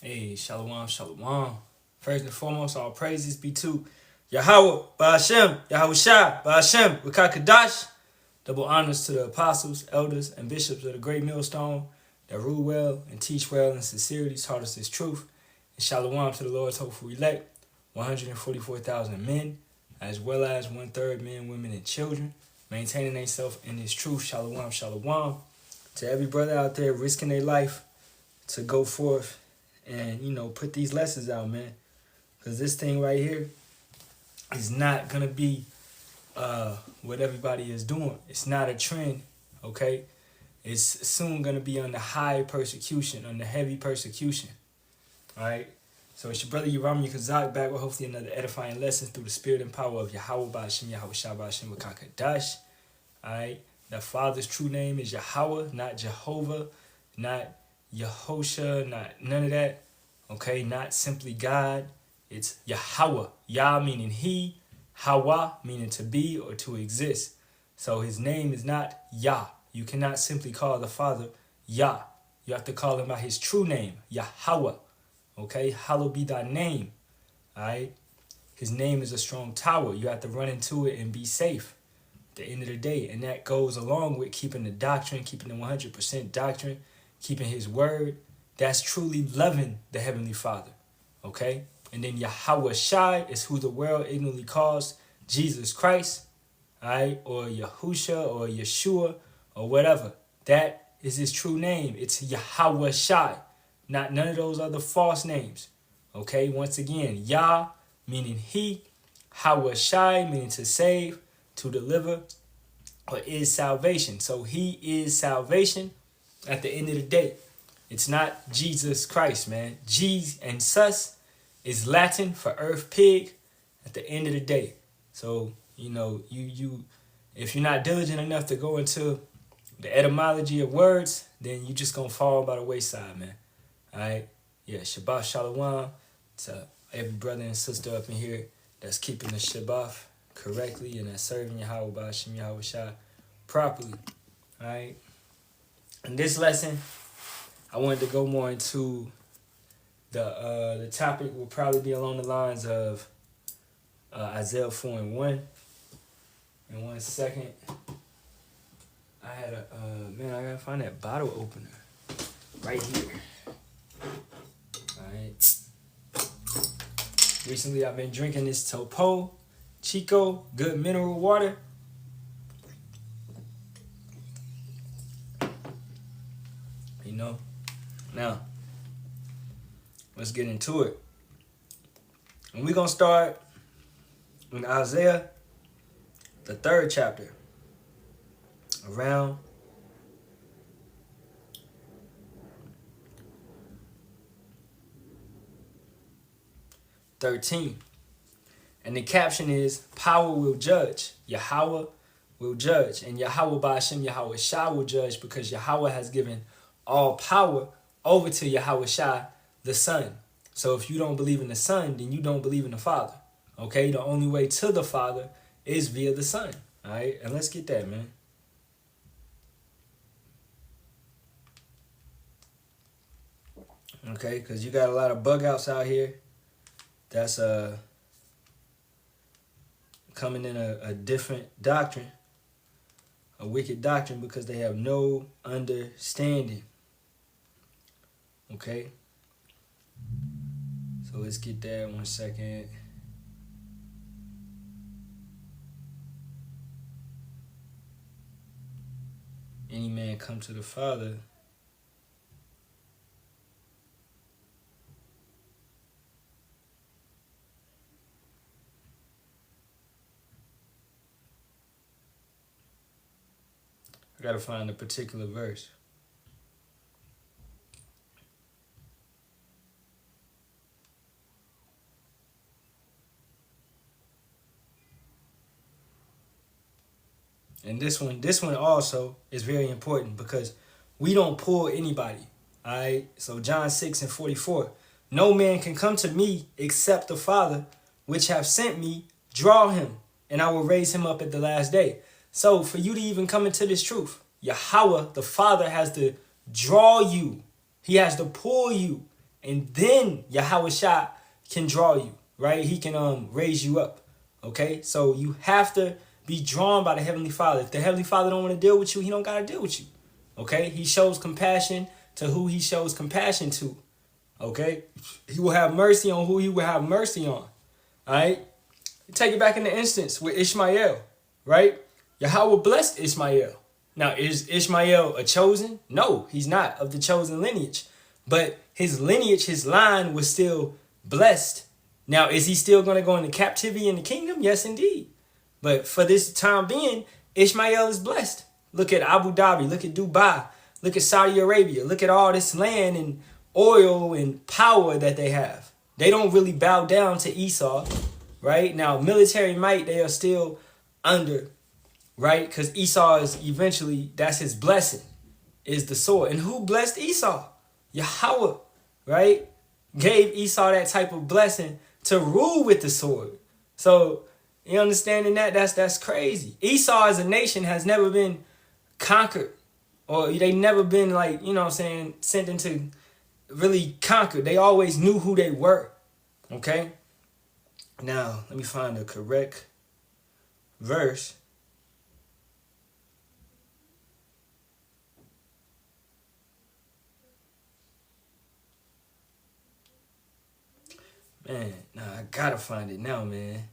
Hey, shalom, shalom. First and foremost, all praises be to Yahweh, Ba'ashem, Yahweh Shai, Ba'ashem, Rakakadash. Double honors to the apostles, elders, and bishops of the great millstone that rule well and teach well in sincerity, taught us this truth. And shalom to the Lord's hopeful elect, 144,000 men, as well as 1/3 men, women, and children, maintaining themselves in this truth. Shalom, shalom. To every brother out there risking their life to go forth and, put these lessons out, man. Because this thing right here is not going to be what everybody is doing. It's not a trend, okay? It's soon going to be under high persecution, under heavy persecution, all right? So it's your brother Yerami Kazak back with hopefully another edifying lesson through the spirit and power of Yahweh Ba'ashem, Yahweh Shah Ba'ashem Wakakadash, all right? The Father's true name is Yahweh, not Jehovah, not Yahosha, not none of that, okay? Not simply God. It's Yahweh. Yah meaning he, Hawa meaning to be or to exist. So his name is not Yah. You cannot simply call the Father Yah. You have to call him by his true name, Yahweh. Okay? Hallowed be thy name. Alright? His name is a strong tower. You have to run into it and be safe at the end of the day. And that goes along with keeping the doctrine, keeping the 100% doctrine, keeping his word. That's truly loving the Heavenly Father. Okay? And then Yahweh Shai is who the world ignorantly calls Jesus Christ, all right, or Yahusha or Yeshua or whatever. That is his true name. It's Yahweh Shai, not none of those other false names. Okay, once again, Yah meaning he, Yahweh Shai meaning to save, to deliver, or is salvation. So he is salvation at the end of the day. It's not Jesus Christ, man. G and sus is Latin for earth pig at the end of the day. So, you if you're not diligent enough to go into the etymology of words, then you just gonna fall by the wayside, man. Alright? Yeah, Shabbat Shalom to every brother and sister up in here that's keeping the Shabbat correctly and that's serving Yahweh Ba'ashem Yahweh Shai properly. Alright? In this lesson, I wanted to go more into the topic will probably be along the lines of Isaiah 4:1. In 1 second, I had I gotta find that bottle opener right here. All right. Recently, I've been drinking this Topo Chico good mineral water. Now. Let's get into it. And we're going to start in Isaiah, the 3rd chapter, around (13). And the caption is, power will judge. Yahweh will judge. And Yahweh Ba'ashem Yahweh Shai will judge because Yahweh has given all power over to Yahweh Shai, the Son. So if you don't believe in the Son, then you don't believe in the Father. Okay? The only way to the Father is via the Son. All right? And let's get that, man. Okay? Because you got a lot of bug outs out here that's coming in a different doctrine, a wicked doctrine, because they have no understanding. Okay? So let's get that 1 second. Any man come to the Father I gotta find a particular verse. And this one also is very important because we don't pull anybody. All right. So John 6:44. No man can come to me except the Father, which have sent me, draw him, and I will raise him up at the last day. So for you to even come into this truth, Yahweh, the Father, has to draw you. He has to pull you and then Yahweh Shah can draw you, right? He can raise you up. Okay, so you have to be drawn by the Heavenly Father. If the Heavenly Father don't want to deal with you, he don't got to deal with you. Okay, he shows compassion to who he shows compassion to. Okay, he will have mercy on who he will have mercy on. All right, take it back in the instance with Ishmael, right? Yahweh blessed Ishmael. Now, is Ishmael a chosen? No, he's not of the chosen lineage. But his lineage, his line was still blessed. Now, is he still going to go into captivity in the kingdom? Yes, indeed. But for this time being, Ishmael is blessed. Look at Abu Dhabi. Look at Dubai. Look at Saudi Arabia. Look at all this land and oil and power that they have. They don't really bow down to Esau, right? Now, military might, they are still under, right? Because Esau is eventually, that's his blessing, is the sword. And who blessed Esau? Yahweh, right? Gave Esau that type of blessing to rule with the sword. So, you understanding that? That's crazy. Esau as a nation has never been conquered. Or they never been like, you know what I'm saying, sent into really conquered. They always knew who they were. Okay? Now, let me find the correct verse. Man, nah, I gotta find it now, man.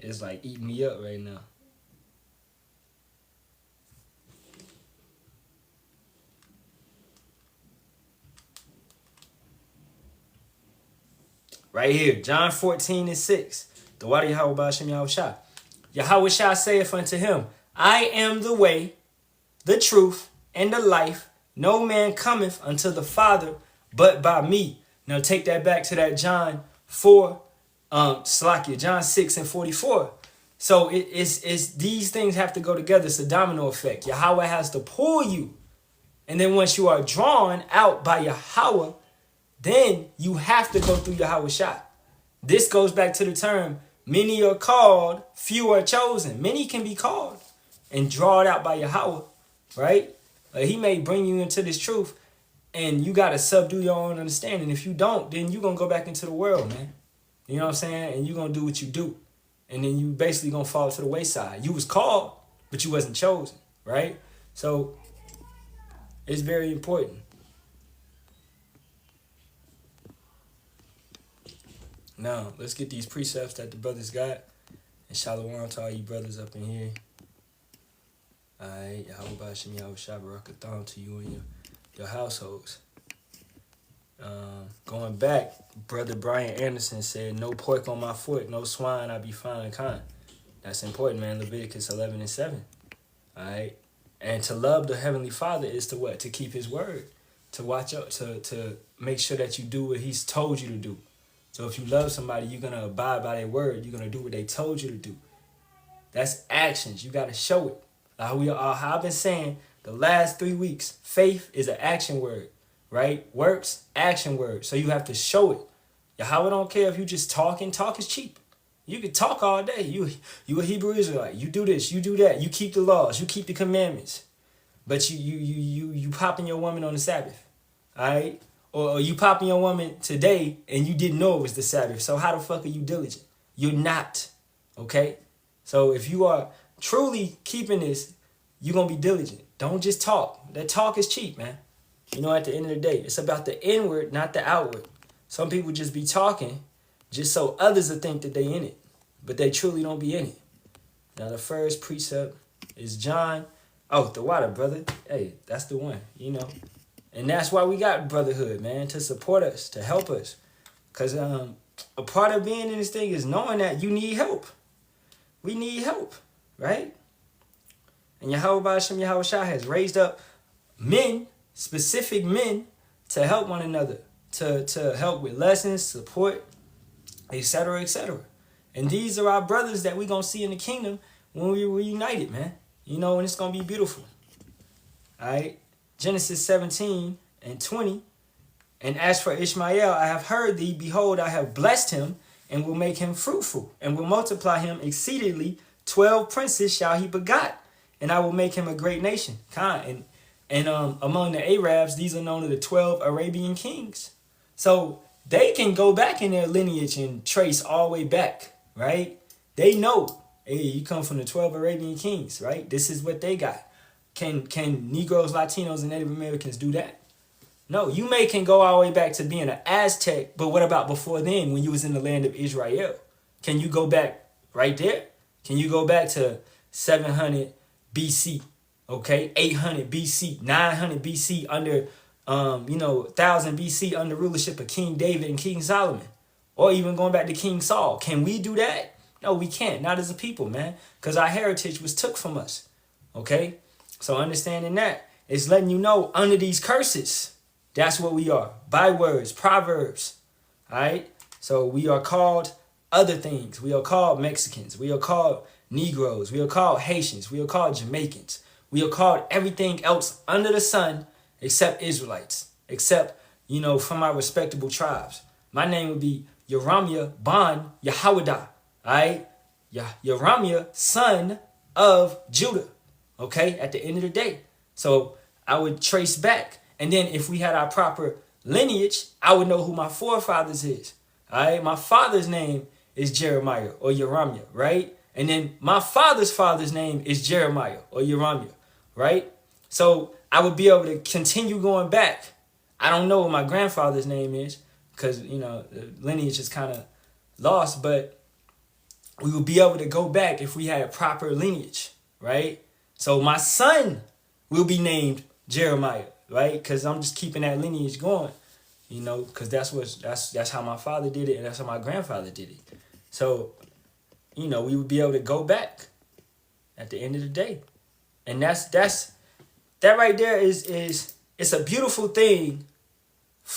It's like eating me up right now. Right here, John 14:6. The water Yahweh Ba'ashem Yahweh Shah. Yahweh Shah saith unto him, I am the way, the truth, and the life. No man cometh unto the Father but by me. Now take that back to that John 4, Salakia, John 6:44. So it's these things have to go together. It's a domino effect. Yahweh has to pull you. And then once you are drawn out by Yahweh, then you have to go through Yahweh Shah. This goes back to the term, many are called, few are chosen. Many can be called and drawn out by Yahweh, right? He may bring you into this truth, and you got to subdue your own understanding. If you don't, then you're going to go back into the world, man. You know what I'm saying? And you're going to do what you do. And then you basically going to fall to the wayside. You was called, but you wasn't chosen, right? So it's very important. Now, let's get these precepts that the brothers got. And shalom to all you brothers up in here. Alright, Yahweh Ba'ashem Yahweh Shah Barakathon to you and your households. Going back, Brother Brian Anderson said, no pork on my foot, no swine, I be fine and kind. That's important, man. Leviticus 11:7. Alright? And to love the Heavenly Father is to what? To keep his word. To watch out, to make sure that you do what he's told you to do. So if you love somebody, you're going to abide by their word. You're going to do what they told you to do. That's actions. You got to show it. How I've been saying the last 3 weeks, faith is an action word, right? Works, action word. So you have to show it. Yahweh don't care if you just talking. Talk is cheap. You can talk all day. You a Hebrew Israelite. You do this, you do that. You keep the laws. You keep the commandments. But you popping your woman on the Sabbath. All right? Or you popping your woman today and you didn't know it was the Sabbath. So how the fuck are you diligent? You're not. Okay? So if you are truly keeping this, you're going to be diligent. Don't just talk. That talk is cheap, man. You know, at the end of the day, it's about the inward, not the outward. Some people just be talking just so others will think that they in it. But they truly don't be in it. Now, the first precept is John. Oh, the water, brother. Hey, that's the one, you know. And that's why we got brotherhood, man, to support us, to help us. Because a part of being in this thing is knowing that you need help. We need help, right? And Yahweh Ba'ashem Yahweh Shah has raised up men, specific men, to help one another, to help with lessons, support, etc., etc. And these are our brothers that we're going to see in the kingdom when we reunited, man. You know, and it's going to be beautiful. All right? Genesis 17:20. And as for Ishmael, I have heard thee. Behold, I have blessed him and will make him fruitful and will multiply him exceedingly. 12 princes shall he begot, and I will make him a great nation. And And among the Arabs, these are known as the 12 Arabian kings. So they can go back in their lineage and trace all the way back, right? They know, hey, you come from the 12 Arabian kings, right? This is what they got. Can Negroes, Latinos, and Native Americans do that? No, you can go all the way back to being an Aztec, but what about before then when you was in the land of Israel? Can you go back right there? Can you go back to 700 BC, okay? 800 BC, 900 BC under, 1000 BC under rulership of King David and King Solomon? Or even going back to King Saul. Can we do that? No, we can't. Not as a people, man. Because our heritage was took from us, okay? So understanding that, it's letting you know under these curses, that's what we are. Bywords, proverbs. All right. So we are called other things. We are called Mexicans. We are called Negroes. We are called Haitians. We are called Jamaicans. We are called everything else under the sun except Israelites. Except, from our respectable tribes. My name would be Yeramia Ban Yahawada. All right. Yeramia, son of Judah. Okay. At the end of the day. So I would trace back. And then if we had our proper lineage, I would know who my forefathers is. All right. My father's name is Jeremiah or Yeramia, right? And then my father's name is Jeremiah or Yeramia, right? So I would be able to continue going back. I don't know what my grandfather's name is because, the lineage is kind of lost, but we would be able to go back if we had a proper lineage, right? So my son will be named Jeremiah. Right, because I'm just keeping that lineage going, because that's how my father did it, and that's how my grandfather did it. So, we would be able to go back at the end of the day, and that right there is it's a beautiful thing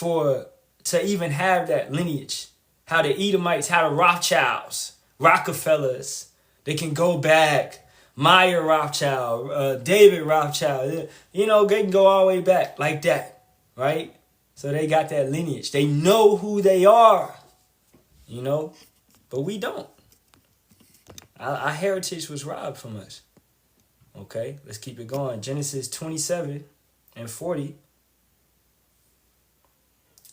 to even have that lineage. How the Edomites, how the Rothschilds, Rockefellers, they can go back. Meyer Rothschild, David Rothschild, they can go all the way back like that, right? So they got that lineage. They know who they are, but we don't. Our heritage was robbed from us. Okay, let's keep it going. Genesis 27 and 40.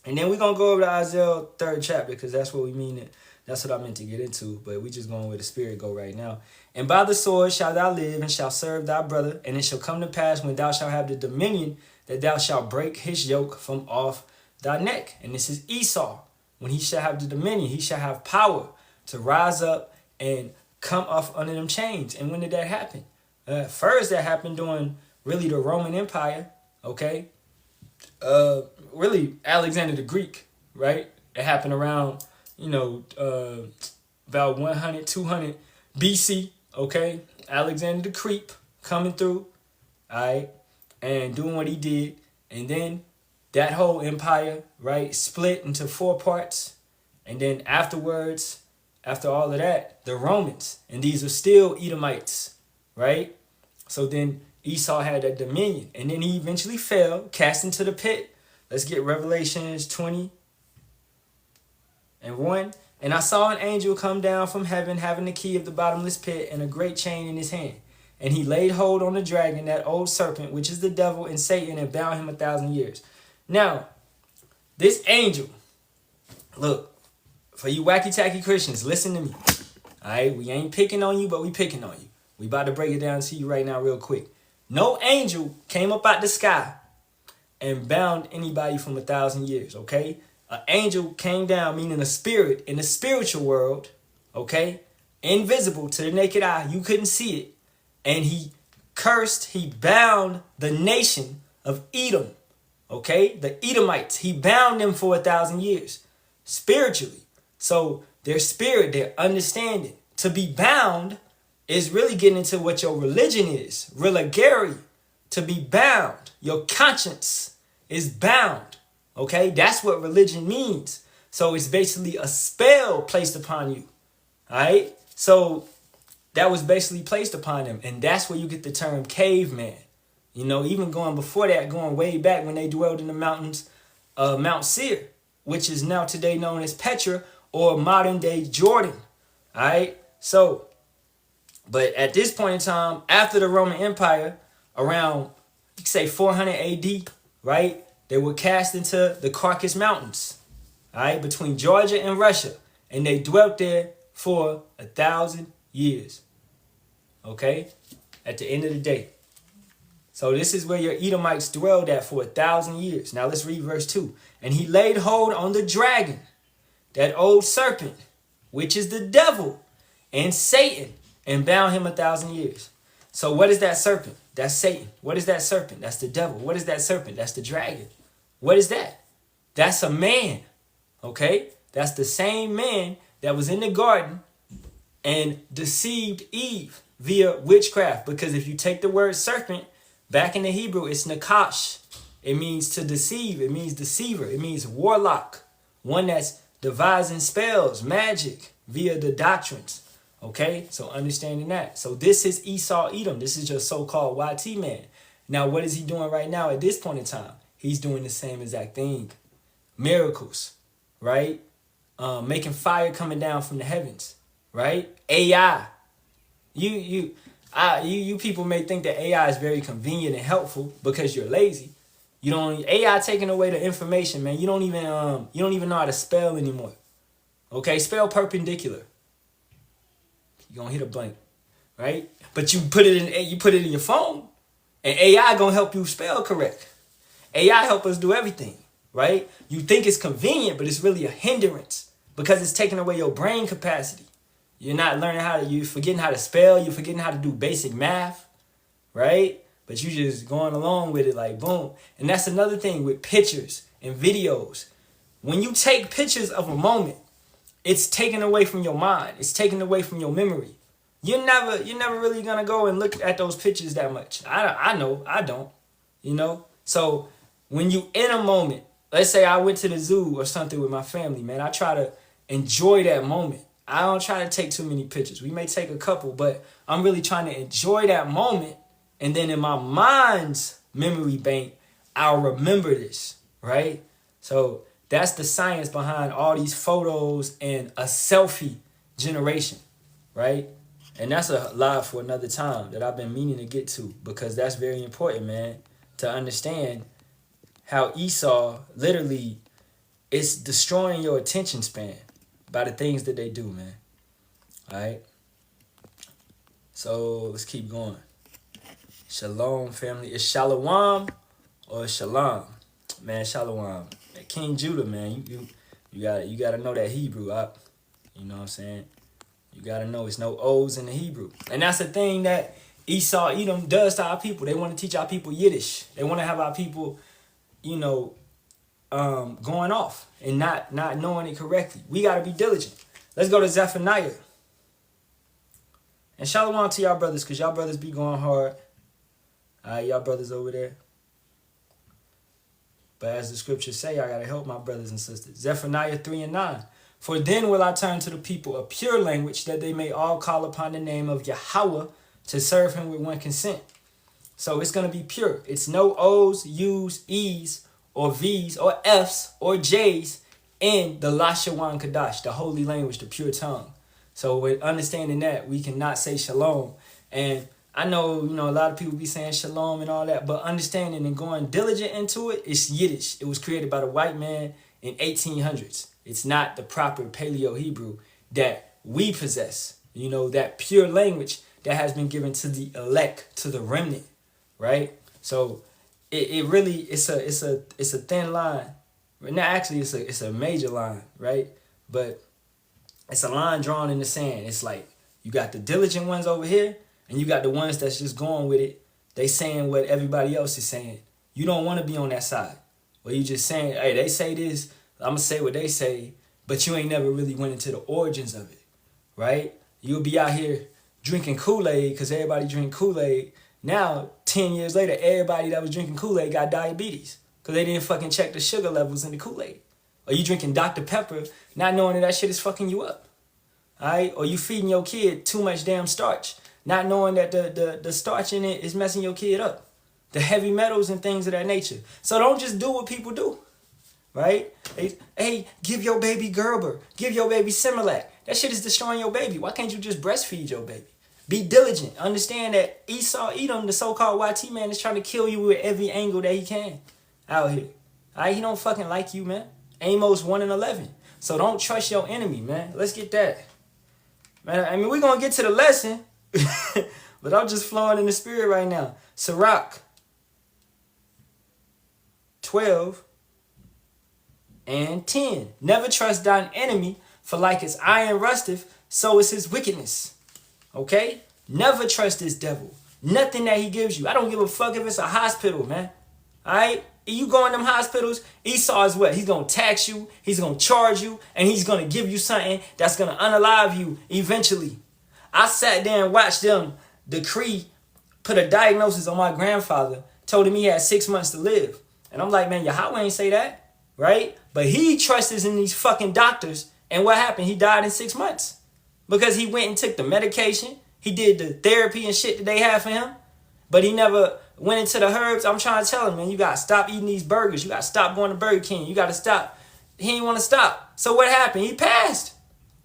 And then we're going to go over to Isaiah 3rd chapter because that's what we mean. That's what I meant to get into, but we just going where the spirit go right now. And by the sword shalt thou live, and shalt serve thy brother. And it shall come to pass when thou shalt have the dominion, that thou shalt break his yoke from off thy neck. And this is Esau. When he shall have the dominion, he shall have power to rise up and come off under them chains. And when did that happen? First, that happened during really the Roman Empire. Okay, really Alexander the Greek, right? It happened around about 100, 200 BC, okay? Alexander the Creep coming through, all right, and doing what he did. And then that whole empire, right, split into 4 parts. And then afterwards, after all of that, the Romans. And these are still Edomites, right? So then Esau had that dominion. And then he eventually fell, cast into the pit. Let's get Revelations 20 and 1. And I saw an angel come down from heaven, having the key of the bottomless pit and a great chain in his hand. And he laid hold on the dragon, that old serpent, which is the devil and Satan, and bound him 1,000 years. Now, this angel, look, for you wacky-tacky Christians, listen to me. All right, we ain't picking on you, but we picking on you. We about to break it down to you right now real quick. No angel came up out the sky and bound anybody from 1,000 years, okay? An angel came down, meaning a spirit in the spiritual world, okay? Invisible to the naked eye. You couldn't see it. And he bound the nation of Edom, okay? The Edomites. He bound them for 1,000 years, spiritually. So their spirit, their understanding. To be bound is really getting into what your religion is. Religare. To be bound. Your conscience is bound. Okay, that's what religion means. So it's basically a spell placed upon you. All right, so that was basically placed upon them. And that's where you get the term caveman. Even going before that, going way back when they dwelled in the mountains of Mount Seir, which is now today known as Petra or modern day Jordan. All right, but at this point in time, after the Roman Empire, around could say 400 AD, right? They were cast into the Caucasus Mountains, all right, between Georgia and Russia. And they dwelt there for 1,000 years, okay, at the end of the day. So this is where your Edomites dwelled at for 1,000 years. Now let's read verse 2. And he laid hold on the dragon, that old serpent, which is the devil and Satan, and bound him 1,000 years. So what is that serpent? That's Satan. What is that serpent? That's the devil. What is that serpent? That's the dragon. What is that? That's a man, okay? That's the same man that was in the garden and deceived Eve via witchcraft. Because if you take the word serpent, back in the Hebrew, it's nakash. It means to deceive. It means deceiver. It means warlock. One that's devising spells, magic, via the doctrines. Okay? So understanding that. So this is Esau Edom. This is your so-called YT man. Now, what is he doing right now at this point in time? He's doing the same exact thing. Miracles, right? Making fire coming down from the heavens, right? AI. You people may think that AI is very convenient and helpful because you're lazy. You don't AI taking away the information, man. You don't even know how to spell anymore. Okay, spell perpendicular. You're gonna hit a blank, right? But you put it in your phone, and AI gonna help you spell correct. AI help us do everything, right? You think it's convenient, but it's really a hindrance because it's taking away your brain capacity. You're not learning you're forgetting how to spell, you're forgetting how to do basic math, right? But you just going along with it like boom. And that's another thing with pictures and videos. When you take pictures of a moment, it's taken away from your mind. It's taken away from your memory. You're never really gonna go and look at those pictures that much. I know, I don't, you know? So when you in a moment, let's say I went to the zoo or something with my family, man, I try to enjoy that moment. I don't try to take too many pictures. We may take a couple, but I'm really trying to enjoy that moment. And then in my mind's memory bank, I'll remember this, right? So that's the science behind all these photos and a selfie generation, right? And that's a live for another time that I've been meaning to get to because that's very important, man, to understand how Esau literally is destroying your attention span by the things that they do, man. All right? So let's keep going. Shalom, family. It's Shalom or Shalom? Man, Shalom. King Judah, man, you gotta know that Hebrew, up. You know what I'm saying? You gotta know it's no O's in the Hebrew. And that's the thing that Esau Edom does to our people. They want to teach our people Yiddish. They want to have our people, you know, going off and not knowing it correctly. We gotta be diligent. Let's go to Zephaniah. And shalom to y'all brothers, because y'all brothers be going hard. Y'all brothers over there. But as the scriptures say, I got to help my brothers and sisters. Zephaniah 3:9. For then will I turn to the people a pure language, that they may all call upon the name of Yahweh to serve him with one consent. So it's going to be pure. It's no O's, U's, E's, or V's, or F's, or J's in the Lashawan Kadash, the holy language, the pure tongue. So with understanding that, we cannot say shalom. And I know, you know, a lot of people be saying shalom and all that, but understanding and going diligent into it, it's Yiddish. It was created by the white man in 1800s. It's not the proper Paleo-Hebrew that we possess. You know, that pure language that has been given to the elect, to the remnant, right? So it really, it's a thin line. No, actually, it's a major line, right? But it's a line drawn in the sand. It's like you got the diligent ones over here, and you got the ones that's just going with it. They saying what everybody else is saying. You don't want to be on that side. Or you just saying, hey, they say this, I'm going to say what they say, but you ain't never really went into the origins of it, right? You'll be out here drinking Kool-Aid because everybody drink Kool-Aid. Now, 10 years later, everybody that was drinking Kool-Aid got diabetes because they didn't fucking check the sugar levels in the Kool-Aid. Or you drinking Dr. Pepper not knowing that shit is fucking you up, all right? Or you feeding your kid too much damn starch, not knowing that the starch in it is messing your kid up. The heavy metals and things of that nature. So don't just do what people do, right? Hey, give your baby Gerber. Give your baby Similac. That shit is destroying your baby. Why can't you just breastfeed your baby? Be diligent. Understand that Esau, Edom, the so-called YT man, is trying to kill you with every angle that he can out here. All right, he don't fucking like you, man. Amos 1:11. So don't trust your enemy, man. Let's get that. Man, I mean, we're going to get to the lesson, but I'm just flowing in the spirit right now. Sirach 12:10. Never trust thine enemy, for like as iron rusteth, so is his wickedness. Okay? Never trust this devil. Nothing that he gives you. I don't give a fuck if it's a hospital, man. All right? You go in them hospitals, Esau is what? He's going to tax you, he's going to charge you, and he's going to give you something that's going to unalive you eventually. I sat there and watched them decree, put a diagnosis on my grandfather, told him he had 6 months to live. And I'm like, man, Yahweh ain't say that, right? But he trusts in these fucking doctors, and what happened? He died in 6 months because he went and took the medication. He did the therapy and shit that they had for him, but he never went into the herbs. I'm trying to tell him, man, you got to stop eating these burgers. You got to stop going to Burger King. You got to stop. He didn't want to stop. So what happened? He passed.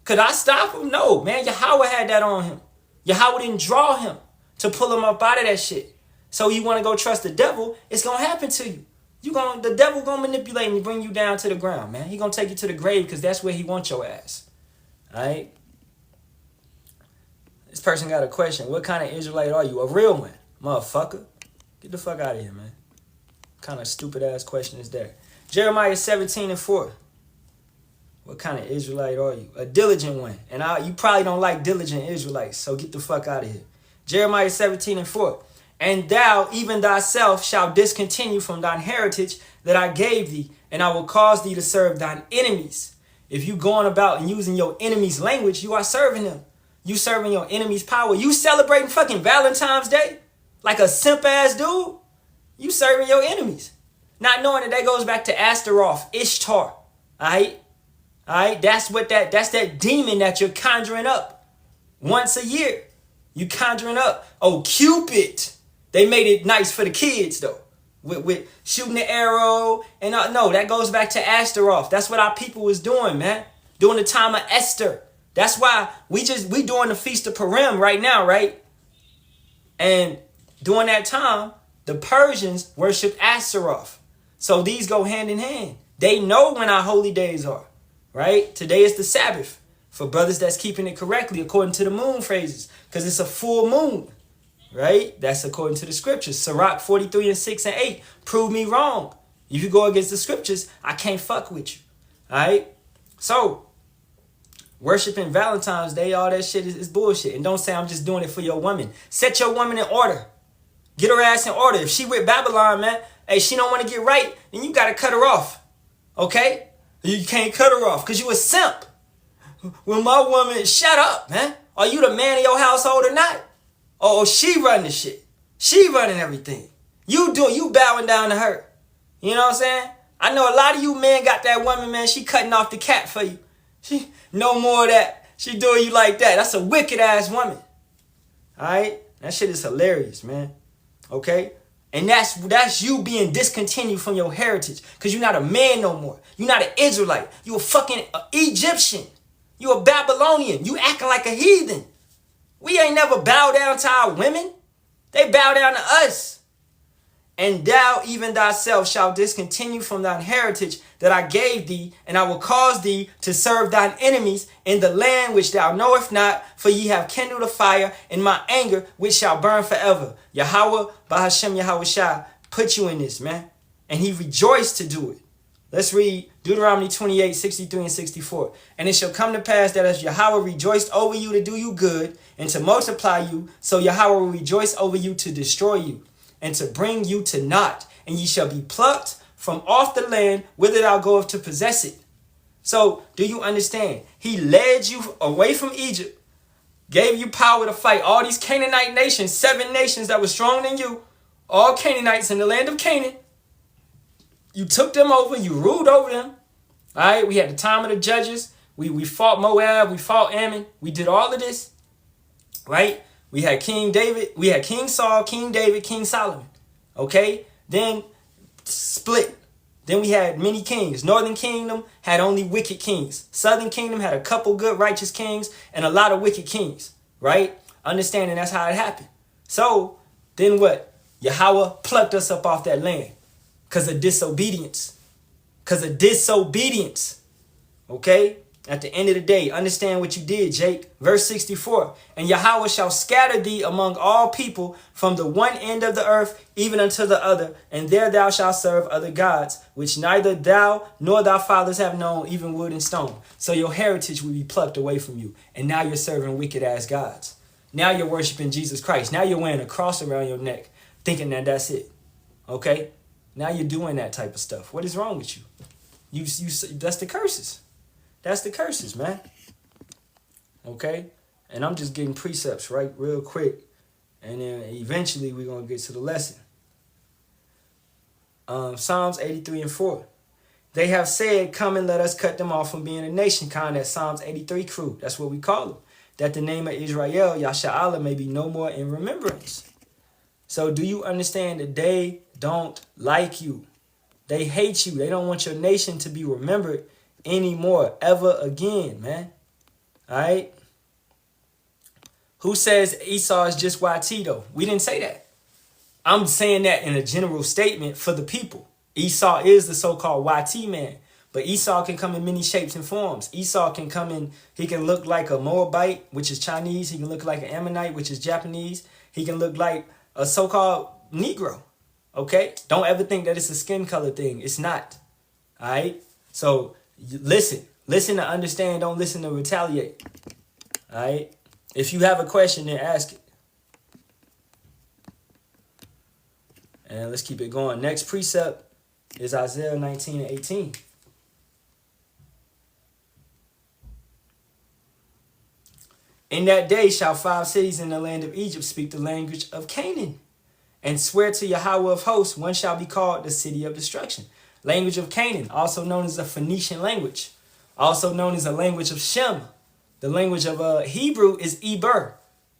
Could I stop him? No, man. Yahweh had that on him. Yahweh didn't draw him to pull him up out of that shit. So you want to go trust the devil, it's going to happen to you. The devil going to manipulate and bring you down to the ground, man. He going to take you to the grave because that's where he wants your ass. All right? This person got a question. What kind of Israelite are you? A real one, motherfucker. Get the fuck out of here, man. What kind of stupid ass question is that? Jeremiah 17:4. What kind of Israelite are you? A diligent one. And you probably don't like diligent Israelites, so get the fuck out of here. Jeremiah 17:4. And thou, even thyself, shalt discontinue from thine heritage that I gave thee, and I will cause thee to serve thine enemies. If you going about and using your enemy's language, you are serving them. You serving your enemy's power. You celebrating fucking Valentine's Day like a simp ass dude. You serving your enemies. Not knowing that goes back to Astaroth, Ishtar. Alright? Alright? That's that demon that you're conjuring up once a year. You conjuring up. Oh, Cupid. They made it nice for the kids though. With shooting the arrow. And no, that goes back to Astaroth. That's what our people was doing, man. During the time of Esther. That's why we doing the Feast of Purim right now, right? And during that time, the Persians worship Astaroth. So these go hand in hand. They know when our holy days are, right? Today is the Sabbath. For brothers that's keeping it correctly according to the moon phrases. Because it's a full moon, right? That's according to the scriptures. Sirach 43:6-8. Prove me wrong. If you go against the scriptures, I can't fuck with you. All right? So, worshiping Valentine's Day, all that shit is bullshit. And don't say I'm just doing it for your woman. Set your woman in order. Get her ass in order. If she with Babylon, man, hey, she don't want to get right, then you got to cut her off. Okay? You can't cut her off because you a simp. When my woman, shut up, man. Are you the man of your household or not? Oh, she running the shit. She running everything. You bowing down to her. You know what I'm saying? I know a lot of you men got that woman, man. She cutting off the cat for you. She no more of that. She doing you like that. That's a wicked ass woman. All right? That shit is hilarious, man. Okay? And that's you being discontinued from your heritage because you're not a man no more. You're not an Israelite. You a fucking Egyptian. You a Babylonian. You acting like a heathen. We ain't never bow down to our women. They bow down to us. And thou, even thyself, shalt discontinue from thine heritage that I gave thee, and I will cause thee to serve thine enemies in the land which thou knowest not, for ye have kindled a fire in my anger, which shall burn forever. Yahweh, Bahashem Yahweh Shai, put you in this, man. And he rejoiced to do it. Let's read Deuteronomy 28:63-64. And it shall come to pass that as Yahweh rejoiced over you to do you good and to multiply you, so Yahweh will rejoice over you to destroy you and to bring you to naught. And ye shall be plucked from off the land whither thou goest to possess it. So do you understand? He led you away from Egypt, gave you power to fight all these Canaanite nations, 7 nations that were stronger than you, all Canaanites in the land of Canaan. You took them over. You ruled over them. All right. We had the time of the judges. We fought Moab. We fought Ammon. We did all of this. Right. We had King David. We had King Saul, King David, King Solomon. Okay. Then split. Then we had many kings. Northern Kingdom had only wicked kings. Southern Kingdom had a couple good righteous kings and a lot of wicked kings. Right. understanding that's how it happened. So then what? Yahweh plucked us up off that land because of disobedience. Because of disobedience. Okay? At the end of the day, understand what you did, Jake. Verse 64. And Yahweh shall scatter thee among all people from the one end of the earth even unto the other. And there thou shalt serve other gods, which neither thou nor thy fathers have known, even wood and stone. So your heritage will be plucked away from you. And now you're serving wicked ass gods. Now you're worshiping Jesus Christ. Now you're wearing a cross around your neck, thinking that that's it. Okay? Now you're doing that type of stuff. What is wrong with you? That's the curses. That's the curses, man. Okay? And I'm just getting precepts right real quick. And then eventually we're going to get to the lesson. Psalms 83 and 4. They have said, come and let us cut them off from being a nation. Kind of that Psalms 83 crew. That's what we call them. That the name of Israel, Yasha'Allah, may be no more in remembrance. So do you understand that they don't like you? They hate you. They don't want your nation to be remembered anymore, ever again, man. All right? Who says Esau is just YT, though? We didn't say that. I'm saying that in a general statement for the people. Esau is the so-called YT man. But Esau can come in many shapes and forms. Esau can come in, he can look like a Moabite, which is Chinese. He can look like an Ammonite, which is Japanese. He can look like a so-called Negro. Okay? Don't ever think that it's a skin color thing. It's not. All right? So listen to understand. Don't listen to retaliate. All right? If you have a question, then ask it. And let's keep it going. Next precept is Isaiah 19 and 18. In that day shall 5 cities in the land of Egypt speak the language of Canaan, and swear to Yahweh of hosts, one shall be called the city of destruction. Language of Canaan, also known as the Phoenician language, also known as the language of Shem. The language of Hebrew is Eber,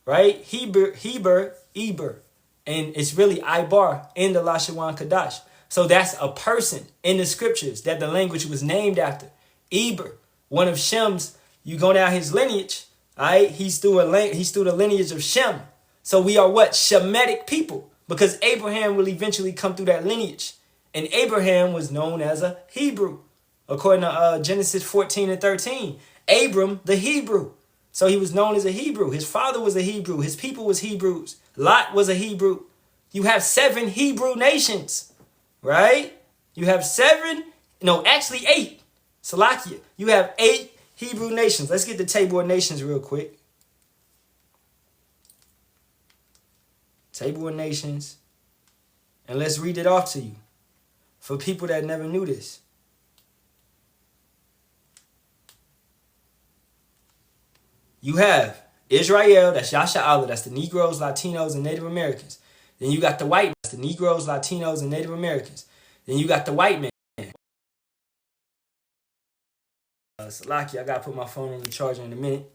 right? Heber, Eber. And it's really Ibar in the Lashawan Kadash. So that's a person in the scriptures that the language was named after. Eber, one of Shem's, you go down his lineage, all right? He's through the lineage of Shem. So we are what? Shemitic people. Because Abraham will eventually come through that lineage. And Abraham was known as a Hebrew. According to Genesis 14 and 13. Abram, the Hebrew. So he was known as a Hebrew. His father was a Hebrew. His people was Hebrews. Lot was a Hebrew. You have 7 Hebrew nations. Right? You have 8. Salakia. You have 8 Hebrew nations. Let's get the table of nations real quick. Table of nations. And let's read it off to you. For people that never knew this. You have Israel, that's Yasha'Allah, that's the Negroes, Latinos, and Native Americans. Then you got the white, that's the Negroes, Latinos, and Native Americans. Then you got the white man. Salaki, I got to put my phone on the charger in a minute.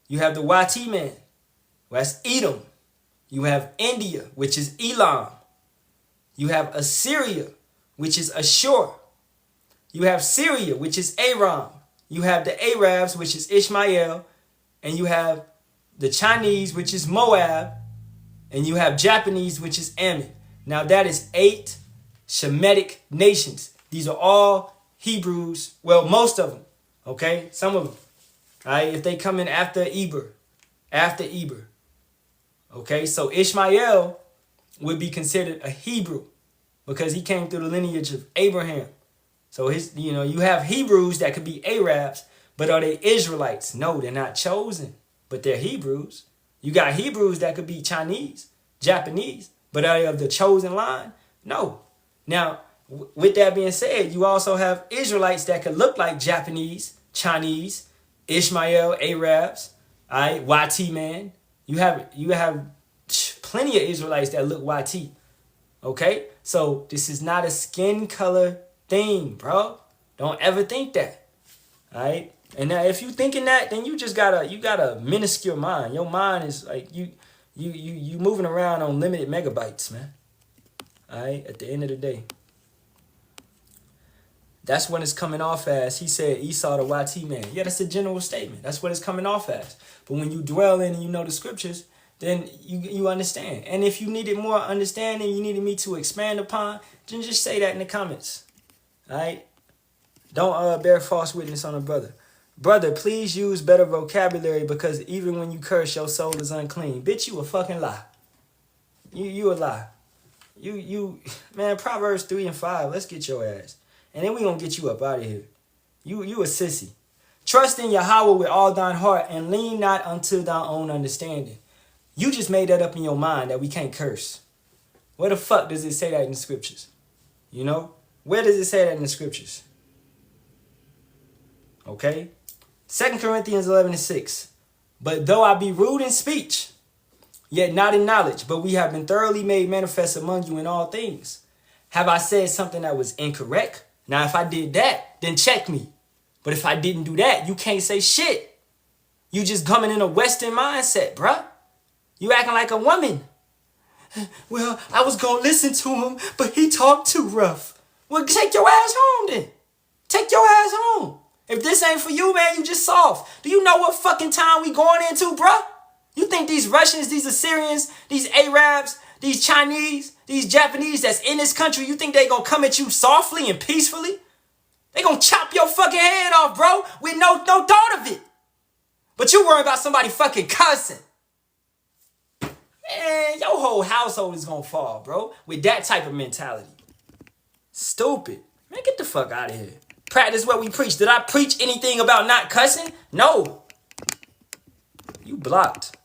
You have the YT man, that's Edom. You have India, which is Elam. You have Assyria, which is Ashur. You have Syria, which is Aram. You have the Arabs, which is Ishmael. And you have the Chinese, which is Moab. And you have Japanese, which is Ammon. Now that is 8 Shemitic nations. These are all Hebrews. Well, most of them. Okay? Some of them. All right? If they come in after Eber. After Eber. Okay? So Ishmael would be considered a Hebrew. Because he came through the lineage of Abraham. So you have Hebrews that could be Arabs. But are they Israelites? No, they're not chosen. But they're Hebrews. You got Hebrews that could be Chinese, Japanese. But are they of the chosen line? No. Now, with that being said, you also have Israelites that could look like Japanese, Chinese, Ishmael, Arabs, all right, YT man. You have plenty of Israelites that look YT. Okay? So this is not a skin color thing, bro. Don't ever think that. All right? And now if you thinking that, then you got a minuscule mind. Your mind is like you moving around on limited megabytes, man. All right? At the end of the day. That's what it's coming off as. He said Esau the YT man. Yeah, that's a general statement. That's what it's coming off as. But when you dwell in and you know the scriptures, then you understand. And if you needed more understanding, you needed me to expand upon, then just say that in the comments. All right? Don't bear false witness on a brother. Brother, please use better vocabulary because even when you curse, your soul is unclean. Bitch, you a fucking lie. You a lie. Man, Proverbs 3 and 5, let's get your ass. And then we gonna get you up out of here. You a sissy. Trust in Yahweh with all thine heart and lean not unto thy own understanding. You just made that up in your mind that we can't curse. Where the fuck does it say that in the scriptures? You know? Where does it say that in the scriptures? Okay? 2 Corinthians 11 and 6. But though I be rude in speech, yet not in knowledge, but we have been thoroughly made manifest among you in all things. Have I said something that was incorrect? Now, if I did that, then check me. But if I didn't do that, you can't say shit. You just coming in a Western mindset, bruh. You acting like a woman. Well, I was going to listen to him, but he talked too rough. Well, take your ass home then. Take your ass home. If this ain't for you, man, you just soft. Do you know what fucking time we going into, bruh? You think these Russians, these Assyrians, these Arabs, these Chinese, these Japanese that's in this country, you think they gonna come at you softly and peacefully? They gonna chop your fucking head off, bro, with no thought of it. But you worry about somebody fucking cussing. Man, your whole household is gonna fall, bro, with that type of mentality. Stupid. Man, get the fuck out of here. Practice what we preach. Did I preach anything about not cussing? No. You blocked.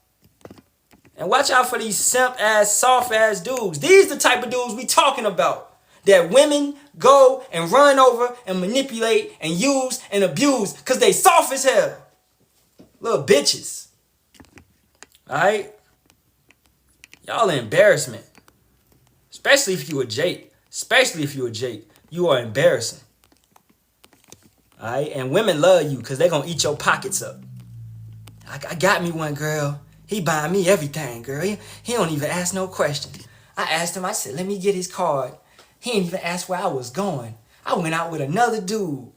And watch out for these simp-ass, soft-ass dudes. These the type of dudes we talking about. That women go and run over and manipulate and use and abuse because they soft as hell. Little bitches. Alright? Y'all an embarrassment. Especially if you a Jake. Especially if you a Jake. You are embarrassing. Alright? And women love you because they going to eat your pockets up. I got me one, girl. He buying me everything, girl. He don't even ask no questions. I asked him, I said, let me get his card. He didn't even ask where I was going. I went out with another dude.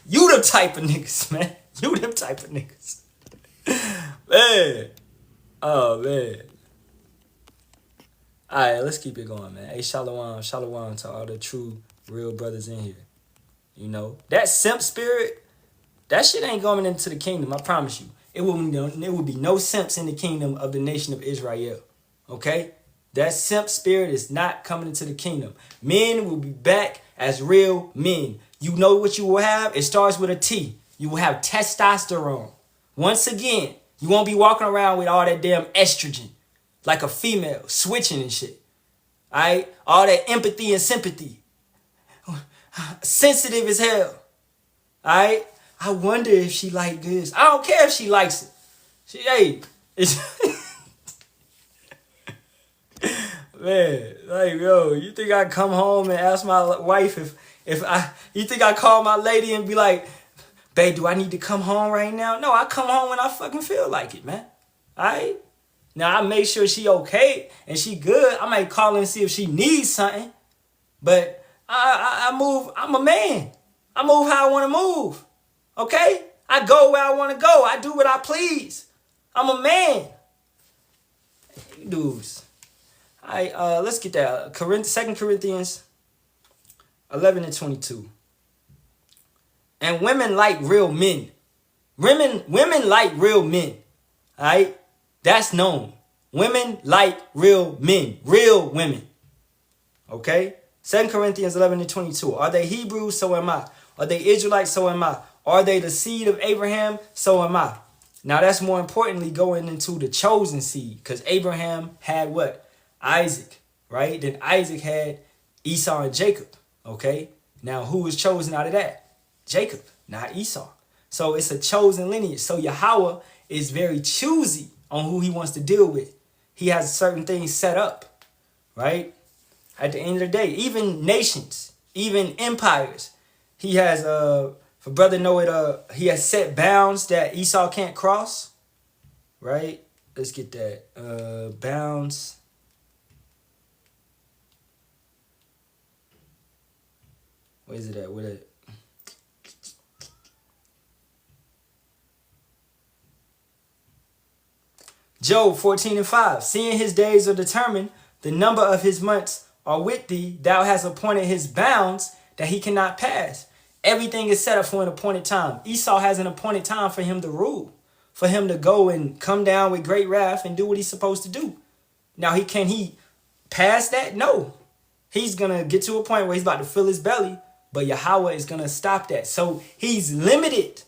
You them type of niggas, man. You them type of niggas. Man. Oh, man. All right, let's keep it going, man. Hey, shalom to all the true, real brothers in here. You know, that simp spirit, that shit ain't going into the kingdom, I promise you. It will be no simps in the kingdom of the nation of Israel. Okay? That simp spirit is not coming into the kingdom. Men will be back as real men. You know what you will have? It starts with a T. You will have testosterone. Once again, you won't be walking around with all that damn estrogen. Like a female, switching and shit. Alright? All that empathy and sympathy. Sensitive as hell. Alright? I wonder if she like this. I don't care if she likes it. It's man, like, yo, you think I come home and ask my wife you think I call my lady and be like, babe, do I need to come home right now? No, I come home when I fucking feel like it, man. Alright? Now, I make sure she okay and she good. I might call her and see if she needs something. But I move, I'm a man. I move how I want to move. Okay? I go where I want to go. I do what I please. I'm a man. You dudes. All right, let's get that. 2 Corinthians 11 and 22. And women like real men. Women like real men. All right? That's known. Women like real men. Real women. Okay? 2 Corinthians 11 and 22. Are they Hebrews? So am I. Are they Israelites? So am I. Are they the seed of Abraham? So am I. Now that's more importantly going into the chosen seed. Because Abraham had what? Isaac. Right? Then Isaac had Esau and Jacob. Okay? Now who was chosen out of that? Jacob, not Esau. So it's a chosen lineage. So Yahweh is very choosy on who he wants to deal with. He has certain things set up. Right? At the end of the day, even nations, even empires, he has for brother know it, he has set bounds that Esau can't cross. Right? Let's get that. Bounds. Where is it at? Where that? Job 14:5. Seeing his days are determined, the number of his months are with thee. Thou hast appointed his bounds that he cannot pass. Everything is set up for an appointed time. Esau has an appointed time for him to rule, for him to go and come down with great wrath and do what he's supposed to do. Now, can he pass that? No. He's going to get to a point where he's about to fill his belly, but Yahweh is going to stop that. So he's limited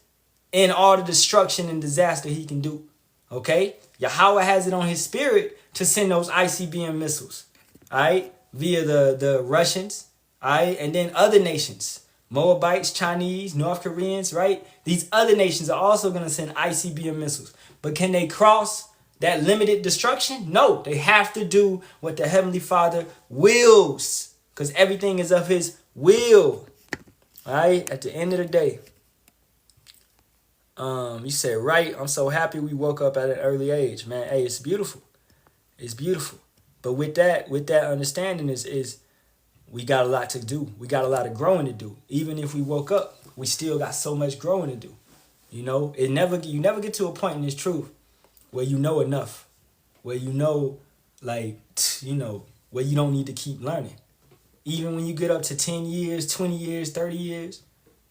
in all the destruction and disaster he can do. Okay? Yahweh has it on his spirit to send those ICBM missiles. All right? Via the Russians. All right? And then other nations. Moabites, Chinese, North Koreans, right? These other nations are also going to send ICBM missiles. But can they cross that limited destruction? No, they have to do what the Heavenly Father wills, because everything is of his will. All right, at the end of the day. You said, right, I'm so happy we woke up at an early age, man. Hey, it's beautiful. It's beautiful. But with that understanding is we got a lot to do. We got a lot of growing to do. Even if we woke up, we still got so much growing to do. You know, you never get to a point in this truth where you know enough, where you know, like, you know, where you don't need to keep learning. Even when you get up to 10 years, 20 years, 30 years,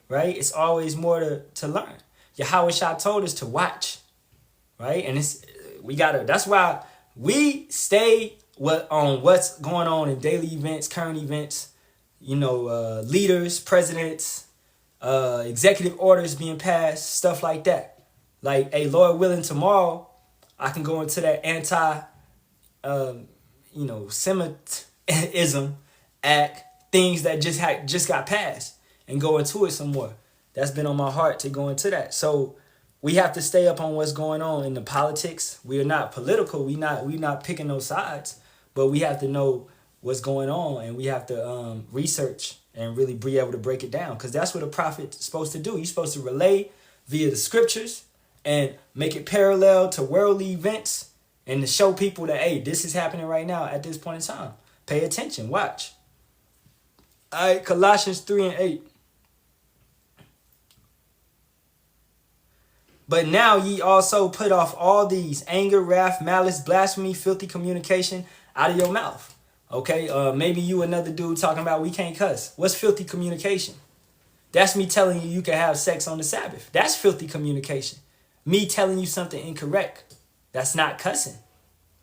right? It's always more to learn. Yahweh Shah told us to watch, right? And that's why we stay on what's going on in daily events, current events, you know, leaders, presidents, executive orders being passed, stuff like that. Like, hey, Lord willing, tomorrow I can go into that Semitism act, things that just got passed, and go into it some more. That's been on my heart to go into that. So we have to stay up on what's going on in the politics. We are not political. We not picking no sides, but we have to know what's going on, and we have to research and really be able to break it down, because that's what a prophet's supposed to do. He's supposed to relay via the scriptures and make it parallel to worldly events, and to show people that, hey, this is happening right now at this point in time. Pay attention. Watch. All right, Colossians 3:8. But now ye also put off all these: anger, wrath, malice, blasphemy, filthy communication out of your mouth. Okay, maybe you another dude talking about we can't cuss. What's filthy communication? That's me telling you can have sex on the Sabbath. That's filthy communication. Me telling you something incorrect. That's not cussing.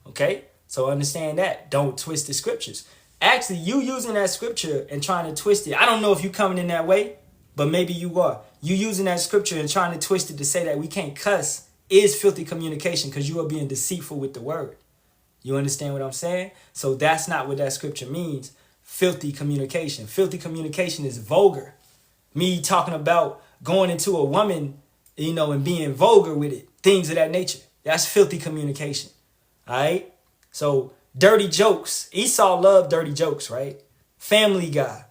Okay, so understand that. Don't twist the scriptures. Actually, you using that scripture and trying to twist it. I don't know if you coming in that way, but maybe you are. You using that scripture and trying to twist it to say that we can't cuss is filthy communication, because you are being deceitful with the word. You understand what I'm saying? So that's not what that scripture means. Filthy communication. Filthy communication is vulgar. Me talking about going into a woman, and being vulgar with it. Things of that nature. That's filthy communication. All right? So dirty jokes. Esau loved dirty jokes, right? Family Guy.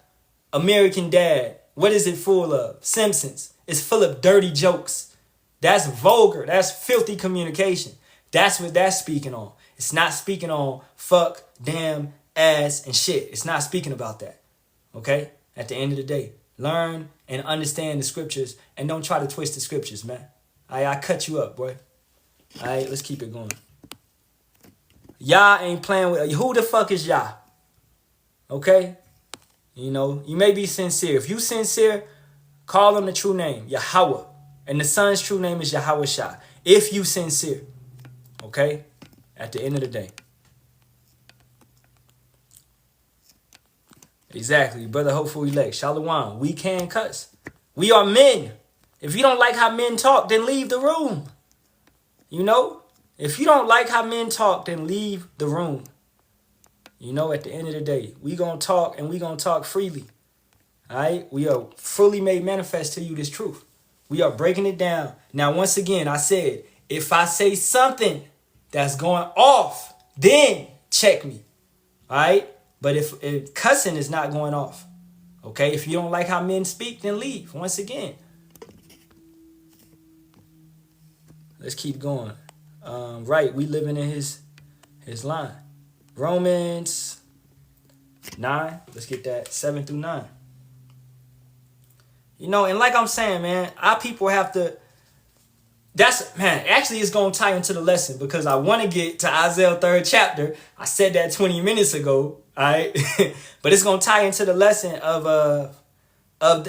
American Dad. What is it full of? Simpsons. It's full of dirty jokes. That's vulgar. That's filthy communication. That's what that's speaking on. It's not speaking on fuck, damn, ass, and shit. It's not speaking about that. Okay? At the end of the day, learn and understand the scriptures, and don't try to twist the scriptures, man. I cut you up, boy. All right, let's keep it going. Yah ain't playing with... Who the fuck is Yah? Okay? You may be sincere. If you sincere, call him the true name, Yahweh. And the son's true name is Yahweh Shah. If you sincere. Okay? At the end of the day. Exactly. Brother Hopeful Elect. Shalom. We can cuss. We are men. If you don't like how men talk, then leave the room. If you don't like how men talk, then leave the room. At the end of the day, we going to talk, and we going to talk freely. All right? We are fully made manifest to you this truth. We are breaking it down. Now, once again, I said, if I say something that's going off, then check me. All right? But if cussing is not going off, okay? If you don't like how men speak, then leave. Once again. Let's keep going. Right, we living in his line. Romans 9. Let's get that 7 through 9. And like I'm saying, man, our people have to That's, man, actually it's going to tie into the lesson because I want to get to Isaiah 3rd chapter. I said that 20 minutes ago, all right? But it's going to tie into the lesson of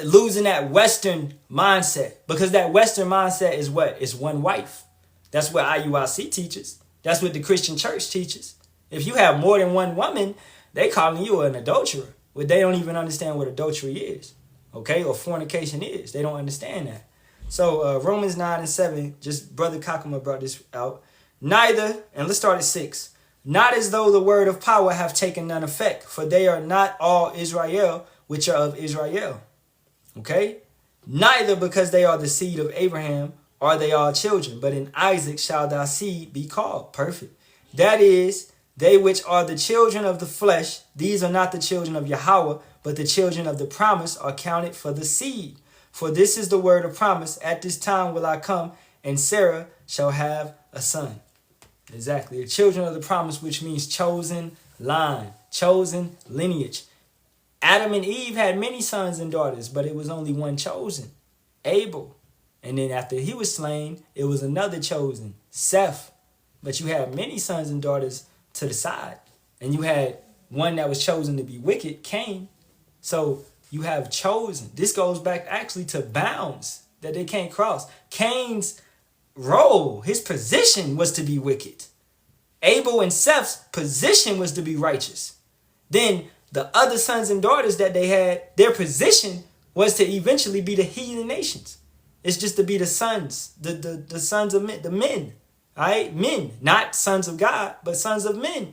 losing that Western mindset, because that Western mindset is what? It's one wife. That's what IUIC teaches. That's what the Christian church teaches. If you have more than one woman, they calling you an adulterer. Well, they don't even understand what adultery is, okay? Or fornication is. They don't understand that. So Romans 9:7, just Brother Kakuma brought this out. Neither, and let's start at 6. Not as though the word of power have taken none effect, for they are not all Israel, which are of Israel. Okay? Neither because they are the seed of Abraham are they all children, but in Isaac shall thy seed be called. Perfect. That is, they which are the children of the flesh, these are not the children of Yahweh, but the children of the promise are counted for the seed. For this is the word of promise, at this time will I come, and Sarah shall have a son. Exactly. The children of the promise, which means chosen line, chosen lineage. Adam and Eve had many sons and daughters, but it was only one chosen, Abel. And then after he was slain, it was another chosen, Seth. But you had many sons and daughters to the side. And you had one that was chosen to be wicked, Cain. So you have chosen. This goes back actually to bounds that they can't cross. Cain's role, his position was to be wicked. Abel and Seth's position was to be righteous. Then the other sons and daughters that they had, their position was to eventually be the heathen nations. It's just to be the sons, the sons of men, the men, all right? Men, not sons of God, but sons of men.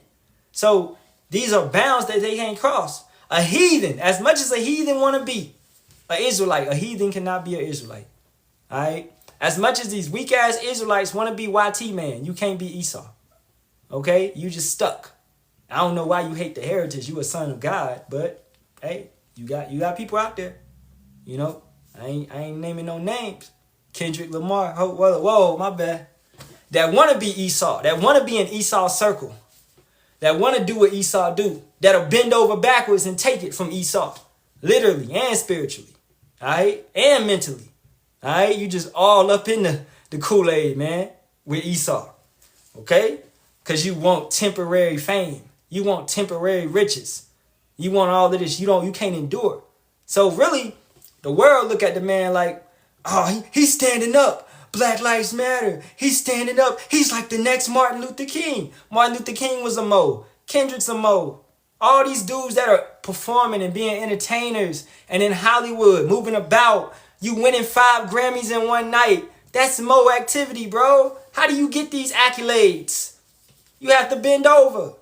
So these are bounds that they can't cross. A heathen, as much as a heathen want to be an Israelite, a heathen cannot be an Israelite, all right? As much as these weak-ass Israelites want to be YT man, you can't be Esau, okay? You just stuck. I don't know why you hate the heritage. You a son of God, but hey, you got people out there. You know, I ain't naming no names. Kendrick Lamar, whoa, my bad. That want to be Esau, that want to be in Esau's circle, that want to do what Esau do, that'll bend over backwards and take it from Esau, literally and spiritually, all right, and mentally, all right. You just all up in the Kool-Aid, man, with Esau, okay? Because you want temporary fame. You want temporary riches. You want all of this. You can't endure. So really, the world look at the man like, oh, he's standing up. Black Lives Matter. He's standing up. He's like the next Martin Luther King. Martin Luther King was a Mo. Kendrick's a Mo. All these dudes that are performing and being entertainers and in Hollywood, moving about. You winning 5 Grammys in one night. That's Mo activity, bro. How do you get these accolades? You have to bend over.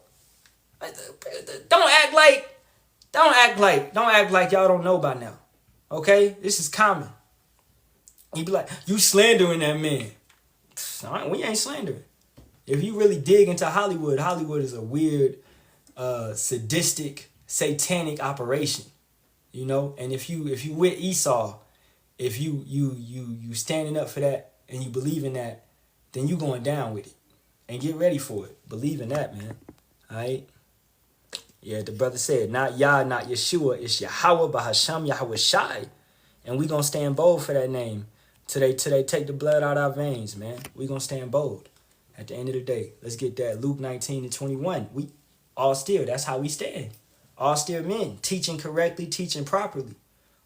Don't act like y'all don't know by now. Okay? This is common. You be like, you slandering that man. We ain't slandering. If you really dig into Hollywood, Hollywood is a weird, sadistic, satanic operation. You know? And if you with Esau, if you standing up for that and you believe in that, then you going down with it. And get ready for it. Believe in that, man. Alright? Yeah, the brother said, not Yah, not Yeshua, it's Yahweh, Bahasham, Yahweh Shai. And we gonna stand bold for that name. Till they take the blood out our veins, man. We gonna stand bold. At the end of the day, let's get that. Luke 19:21. We all still, that's how we stand. All still men, teaching correctly, teaching properly.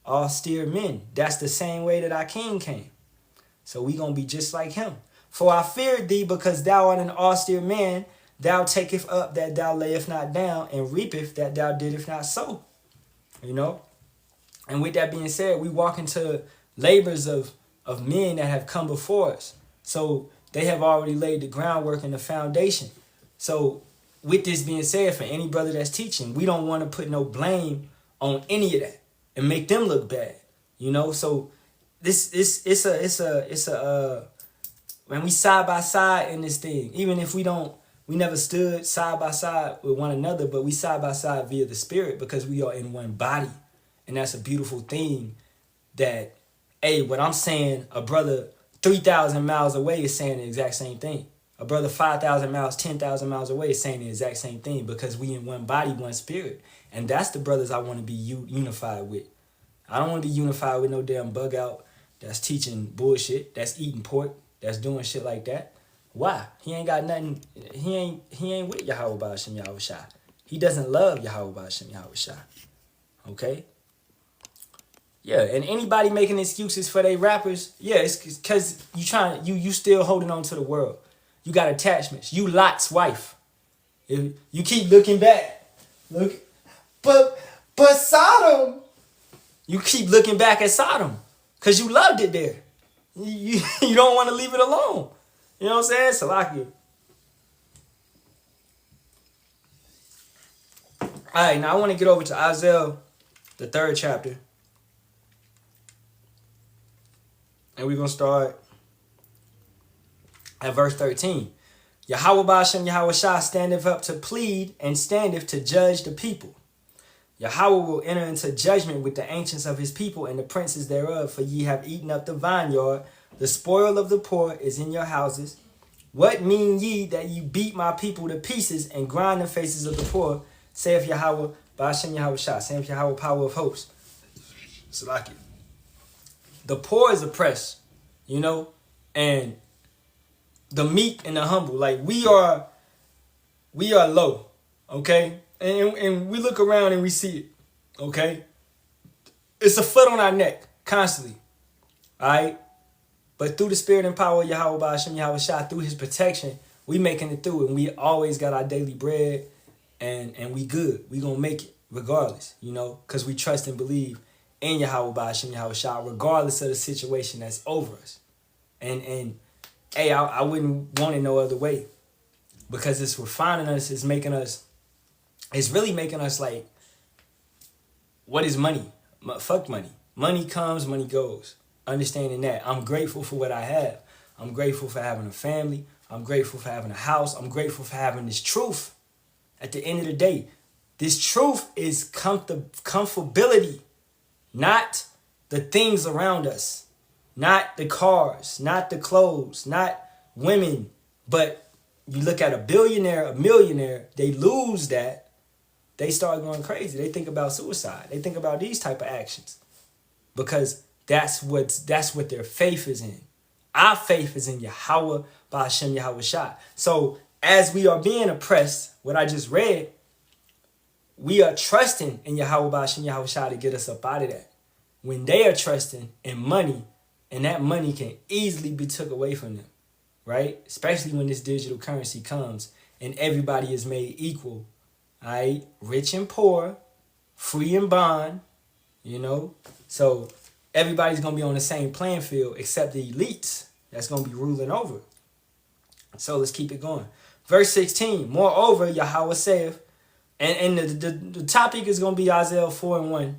All still men. That's the same way that our king came. So we gonna be just like him. For I feared thee, because thou art an austere man. Thou taketh up that thou layest not down, and reapeth that thou didst not sow. You know? And with that being said, we walk into labors of men that have come before us. So they have already laid the groundwork and the foundation. So with this being said, for any brother that's teaching, we don't want to put no blame on any of that and make them look bad. You know? So it's a when we side by side in this thing, even if we never stood side by side with one another, but we side by side via the Spirit because we are in one body. And that's a beautiful thing that, hey, what I'm saying, a brother 3,000 miles away is saying the exact same thing. A brother 5,000 miles, 10,000 miles away is saying the exact same thing because we in one body, one spirit. And that's the brothers I want to be unified with. I don't want to be unified with no damn bug out that's teaching bullshit, that's eating pork, that's doing shit like that. Why? He ain't got nothing. He ain't with Yahweh Ba'ashem Yahweh Shai. He doesn't love Yahweh Ba'ashem Yahweh Shai. Okay? Yeah, and anybody making excuses for their rappers, yeah, it's because you still holding on to the world. You got attachments. You Lot's wife. If you keep looking back. But Sodom. You keep looking back at Sodom. Because you loved it there. You don't want to leave it alone. You know what I'm saying? Salaki. Alright, now I want to get over to Isaiah, the 3rd chapter. And we're going to start at verse 13. Yahweh Ba'ashem Yahweh Shai standeth up to plead and standeth to judge the people. Yahweh will enter into judgment with the ancients of his people and the princes thereof, for ye have eaten up the vineyard. The spoil of the poor is in your houses. What mean ye that you beat my people to pieces and grind the faces of the poor, saith Yahweh Ba'ashem Yahweh Shai, saith Yahweh power of hosts. Salaki. The poor is oppressed, you know, and the meek and the humble. Like we are low, okay? And we look around and we see it, okay? It's a foot on our neck constantly, all right? But through the spirit and power of Yahweh Ba'ashem Yahweh Shai, through his protection, we making it through, and we always got our daily bread, and we good. We gonna make it regardless, you know, because we trust and believe in Yahweh Ba'ashem Yahweh Shai, regardless of the situation that's over us. And hey, I wouldn't want it no other way, because it's refining us, it's really making us like, what is money? Fuck money. Money comes, money goes. Understanding that. I'm grateful for what I have. I'm grateful for having a family. I'm grateful for having a house. I'm grateful for having this truth. At the end of the day, this truth is comfortability, not the things around us, not the cars, not the clothes, not women. But you look at a billionaire, a millionaire, they lose that. They start going crazy. They think about suicide. They think about these type of actions, because that's what their faith is in. Our faith is in Yahweh Ba'ashem Yahweh Shai. So as we are being oppressed, what I just read, we are trusting in Yahweh Ba'ashem Yahweh Shai to get us up out of that. When they are trusting in money, and that money can easily be took away from them, right? Especially when this digital currency comes and everybody is made equal, right? Rich and poor, free and bond, you know? So everybody's going to be on the same playing field except the elites that's going to be ruling over. So let's keep it going. Verse 16, moreover, Yahweh saith, and the topic is going to be Isaiah 4:1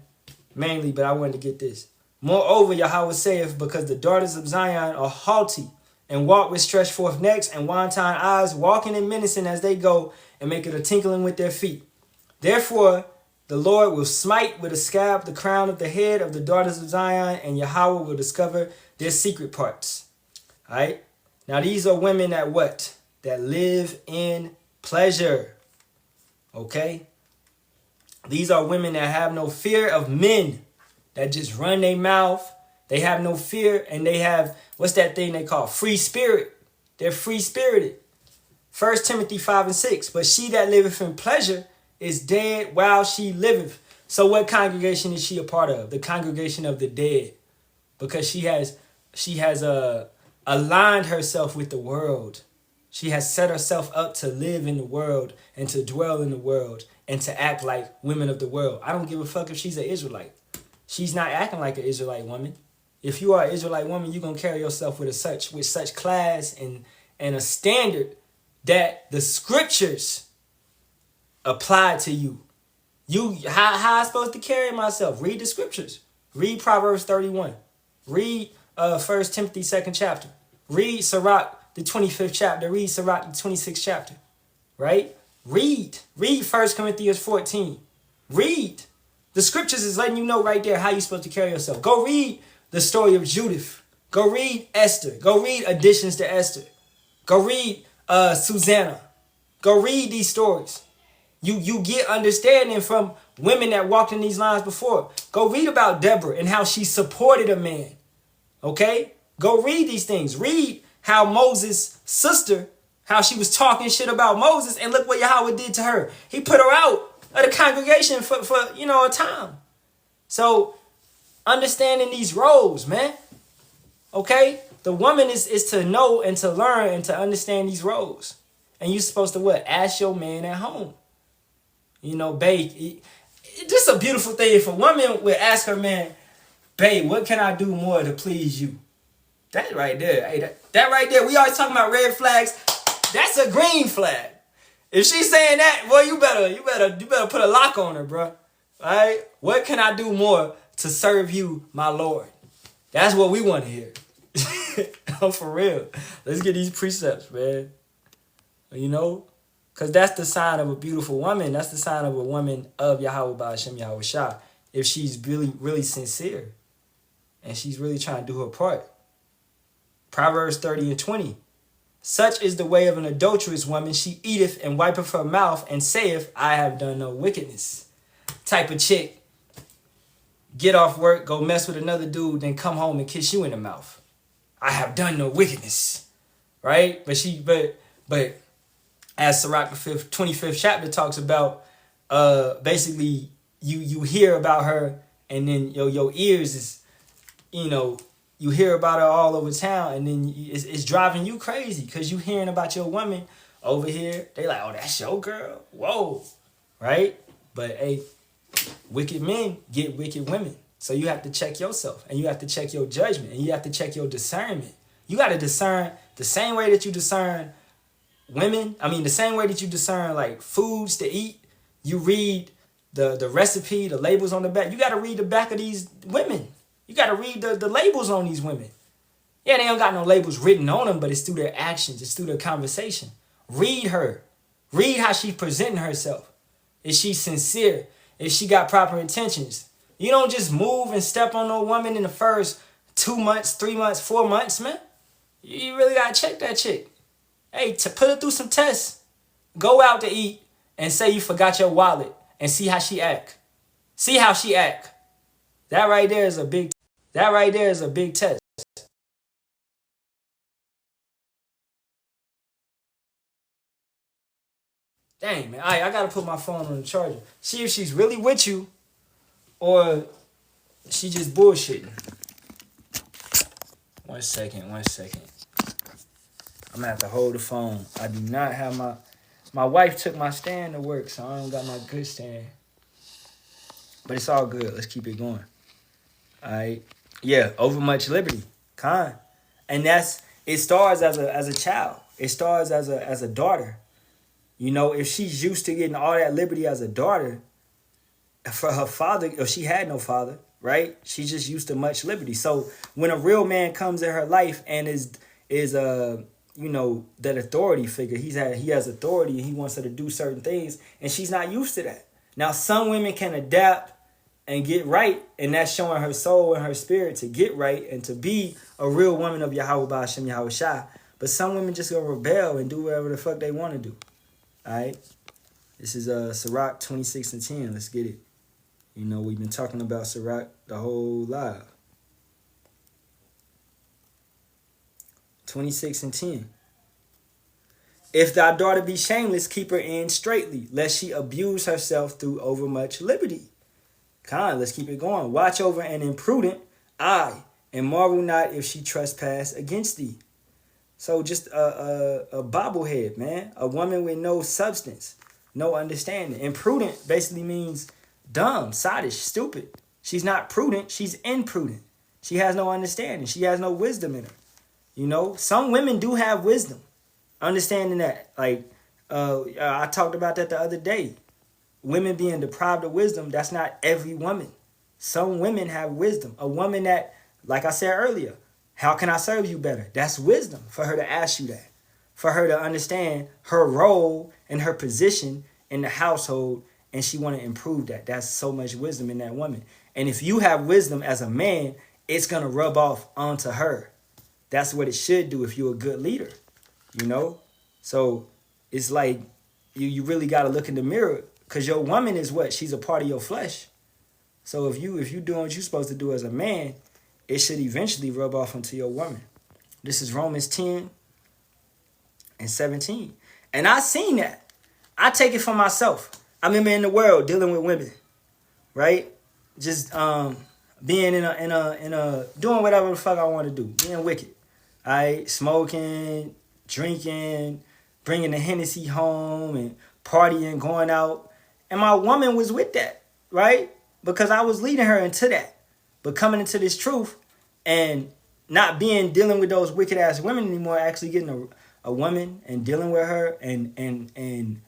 mainly, but I wanted to get this. Moreover, Yahweh saith, because the daughters of Zion are haughty and walk with stretched forth necks and wanton eyes, walking and menacing as they go, and make it a tinkling with their feet. Therefore, the Lord will smite with a scab the crown of the head of the daughters of Zion, and Yahweh will discover their secret parts. All right. Now, these are women that what? That live in pleasure. Okay. These are women that have no fear of men, that just run their mouth. They have no fear, and they have, what's that thing they call? Free spirit. They're free spirited. 1 Timothy 5:6. But she that liveth in pleasure is dead while she liveth. So what congregation is she a part of? The congregation of the dead. Because she has aligned herself with the world. She has set herself up to live in the world and to dwell in the world and to act like women of the world. I don't give a fuck if she's an Israelite. She's not acting like an Israelite woman. If you are an Israelite woman, you're going to carry yourself with such class and a standard that the scriptures apply to you. How I supposed to carry myself? Read the scriptures. Read Proverbs 31. Read 1 Timothy 2nd chapter. Read Sirach the 25th chapter. Read Sirach the 26th chapter. Right? Read 1 Corinthians 14. Read. The scriptures is letting you know right there how you're supposed to carry yourself. Go read the story of Judith. Go read Esther. Go read additions to Esther. Go read Susanna. Go read these stories. You get understanding from women that walked in these lines before. Go read about Deborah and how she supported a man. Okay? Go read these things. Read how Moses' sister, how she was talking shit about Moses, and look what Yahweh did to her. He put her out of the congregation for a time. So understanding these roles, man. Okay? The woman is to know and to learn and to understand these roles. And you're supposed to what? Ask your man at home. Babe, just a beautiful thing if a woman would ask her man, babe, what can I do more to please you? That right there. Hey, that right there. We always talking about red flags. That's a green flag. If she's saying that, boy, you better put a lock on her, bro. All right? What can I do more to serve you, my Lord? That's what we want to hear. Oh, for real. Let's get these precepts, man. Because that's the sign of a beautiful woman. That's the sign of a woman of Yahweh Ba'ashem Yahweh Shah. If she's really, really sincere and she's really trying to do her part. Proverbs 30:20. Such is the way of an adulterous woman. She eateth and wipeth her mouth and saith, I have done no wickedness. Type of chick, get off work, go mess with another dude, then come home and kiss you in the mouth. I have done no wickedness. Right? But as Sirach the 25th chapter talks about, basically you hear about her and then your ears is, you hear about her all over town and then it's driving you crazy because you hearing about your woman over here. They like, oh, that's your girl. Whoa. Right? But hey, wicked men get wicked women. So you have to check yourself and you have to check your judgment and you have to check your discernment. You got to discern the same way that you discern women. I mean, the same way that you discern like foods to eat. You read the recipe, the labels on the back. You got to read the back of these women. You got to read the labels on these women. Yeah, they don't got no labels written on them, but it's through their actions. It's through their conversation. Read her. Read how she's presenting herself. Is she sincere? Is she got proper intentions? You don't just move and step on no woman in the first 2 months, 3 months, 4 months, man. You really got to check that chick. Hey, to put her through some tests. Go out to eat and say you forgot your wallet and see how she act. See how she act. That right there is a big test. Dang, man. I got to put my phone on the charger. See if she's really with you or she just bullshitting. One second. I'm going to have to hold the phone. I do not have my wife took my stand to work, so I don't got my good stand. But it's all good. Let's keep it going. All right. Yeah, overmuch liberty. Con. And it starts as a child. It starts as a daughter. If she's used to getting all that liberty as a daughter, for her father, if she had no father, right? She's just used to much liberty. So when a real man comes in her life and is that authority figure, he has authority and he wants her to do certain things, and she's not used to that. Now, some women can adapt and get right, and that's showing her soul and her spirit to get right and to be a real woman of Yahweh Ba'ashem Yahweh Shah. But some women just gonna rebel and do whatever the fuck they want to do. All right? This is Sirach 26:10. Let's get it. We've been talking about Sirach the whole live. 26:10. If thy daughter be shameless, keep her in straitly, lest she abuse herself through overmuch liberty. Let's keep it going. Watch over an imprudent, and marvel not if she trespass against thee. So just a bobblehead, man. A woman with no substance, no understanding. Imprudent basically means dumb, sottish, stupid. She's not prudent. She's imprudent. She has no understanding. She has no wisdom in her. Some women do have wisdom. Understanding that. Like, I talked about that the other day. Women being deprived of wisdom, that's not every woman. Some women have wisdom. A woman that, like I said earlier, how can I serve you better? That's wisdom for her to ask you that. For her to understand her role and her position in the household, and she want to improve that. That's so much wisdom in that woman. And if you have wisdom as a man, it's going to rub off onto her. That's what it should do if you're a good leader, So it's like you really got to look in the mirror. Because your woman is what? She's a part of your flesh. So if you doing what you're supposed to do as a man, it should eventually rub off onto your woman. This is Romans 10 and 17. And I seen that. I take it for myself. I remember in the world dealing with women, right? Just being in a doing whatever the fuck I want to do, being wicked. All right, smoking, drinking, bringing the Hennessy home and partying, going out. And my woman was with that, right? Because I was leading her into that. But coming into this truth and not dealing with those wicked ass women anymore, actually getting a woman and dealing with her and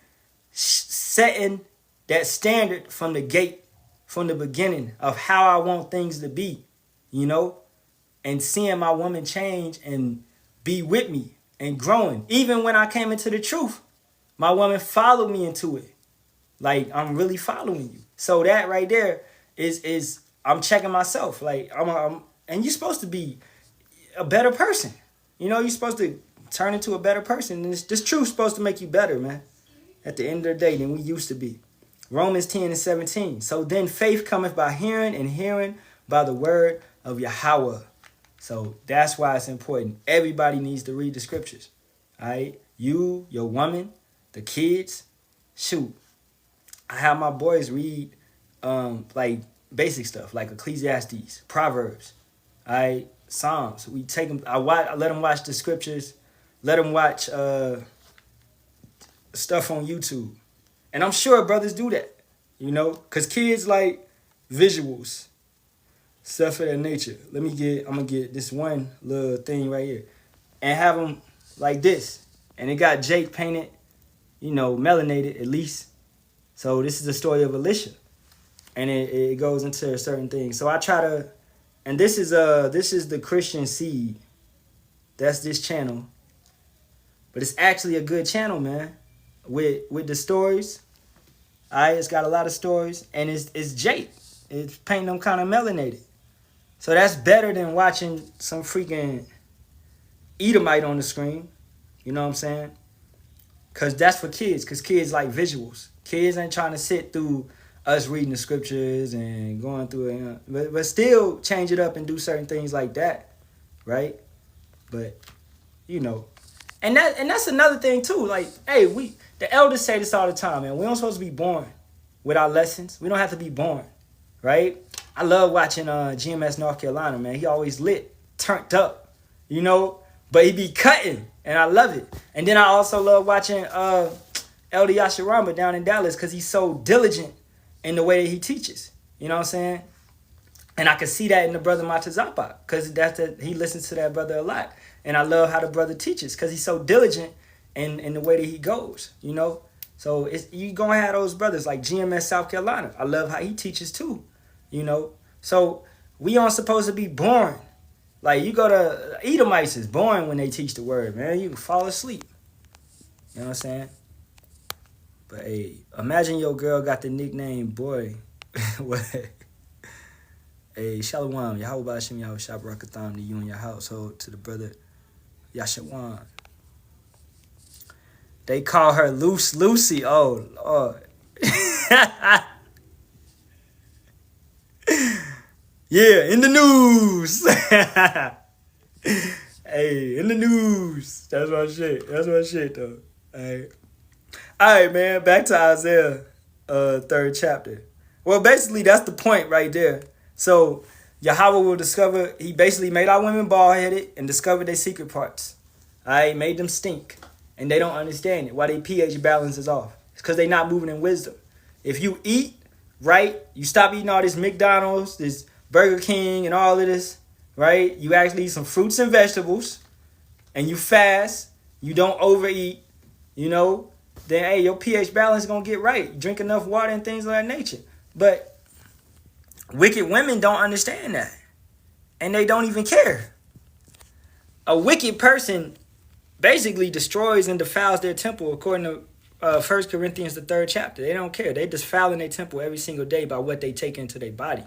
setting that standard from the gate, from the beginning of how I want things to be, you know, and seeing my woman change and be with me and growing. Even when I came into the truth, my woman followed me into it. Like, I'm really following you. So that right there is I'm checking myself. Like, and you're supposed to be a better person. You know, you're supposed to turn into a better person. And this truth's supposed to make you better, man, at the end of the day than we used to be. Romans 10 and 17. So then faith cometh by hearing, and hearing by the word of Yahweh. So that's why it's important. Everybody needs to read the scriptures. All right? You, your woman, the kids. Shoot. I have my boys read like basic stuff like Ecclesiastes, Proverbs, all right, Psalms. We take them. I let them watch the scriptures. Let them watch stuff on YouTube. And I'm sure brothers do that, you know, because kids like visuals, stuff of that nature. I'm going to get this one little thing right here and have them like this. And it got Jake painted, you know, melanated at least. So this is the story of Elisha. And it goes into certain things. So I try to, and this is the Christian Seed. That's this channel. But it's actually a good channel, man. With the stories. Alright, it's got a lot of stories. And it's Jake. It's painting them kind of melanated. So that's better than watching some freaking Edomite on the screen. You know what I'm saying? Because that's for kids. Because kids like visuals. Kids ain't trying to sit through us reading the scriptures and going through it. You know? But still change it up and do certain things like that. Right? But, you know. And that's another thing too. Like, hey, the elders say this all the time, man. We don't supposed to be born with our lessons. We don't have to be born. Right? I love watching GMS North Carolina, man. He always lit, turned up, you know. But he be cutting, and I love it. And then I also love watching Elder Yasharamba down in Dallas because he's so diligent in the way that he teaches. You know what I'm saying? And I can see that in the brother Matazapa because he listens to that brother a lot. And I love how the brother teaches because he's so diligent in the way that he goes, you know? So you going to have those brothers like GMS South Carolina. I love how he teaches too, you know? So we aren't supposed to be born. Like you go to Edomites is born when they teach the word, man. You can fall asleep. You know what I'm saying? But hey, imagine your girl got the nickname boy. What? Hey, Shalom, Yahweh Bashim, Yahweh Shabbarakatham to you and your household, to the brother Yashawan. They call her Loose Lucy. Oh, Lord. Yeah, in the news. Hey, in the news. That's my shit. That's my shit, though. All right, man. Back to Isaiah, 3rd chapter. Well, basically, that's the point right there. So, Yahweh will discover, he basically made our women bald-headed and discovered their secret parts. All right, made them stink. And they don't understand it. Why their pH balance is off. It's because they're not moving in wisdom. If you eat right, you stop eating all this McDonald's, this Burger King and all of this, right? You actually eat some fruits and vegetables, and you fast, you don't overeat, you know, then, hey, your pH balance is going to get right. You drink enough water and things of that nature. But wicked women don't understand that, and they don't even care. A wicked person basically destroys and defiles their temple according to 1 Corinthians, the 3rd chapter. They don't care. They defiling their temple every single day by what they take into their body.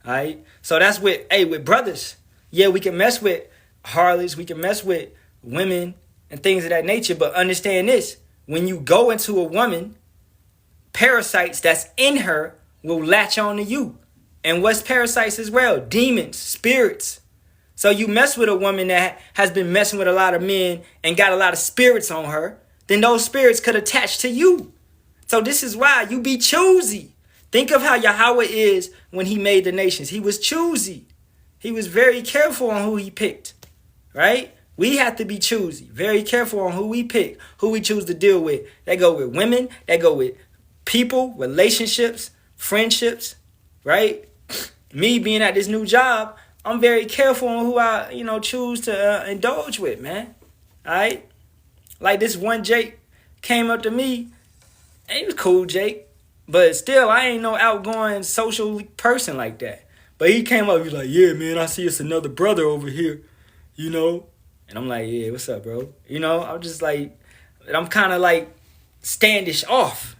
All right? So that's with brothers. Yeah, we can mess with harlots. We can mess with women and things of that nature. But understand this. When you go into a woman, parasites that's in her will latch on to you. And what's parasites as well? Demons, spirits. So you mess with a woman that has been messing with a lot of men and got a lot of spirits on her, then those spirits could attach to you. So this is why you be choosy. Think of how Yahweh is when he made the nations. He was choosy. He was very careful on who he picked, right? We have to be choosy, very careful on who we pick, who we choose to deal with. That go with women, that go with people, relationships, friendships, right? Me being at this new job, I'm very careful on who I, choose to indulge with, man. All right? Like this one Jake came up to me, and he was cool, Jake. But still, I ain't no outgoing social person like that. But he came up, he was like, yeah, man, I see it's another brother over here, And I'm like, yeah, what's up, bro? I'm just like, I'm kind of like standish off,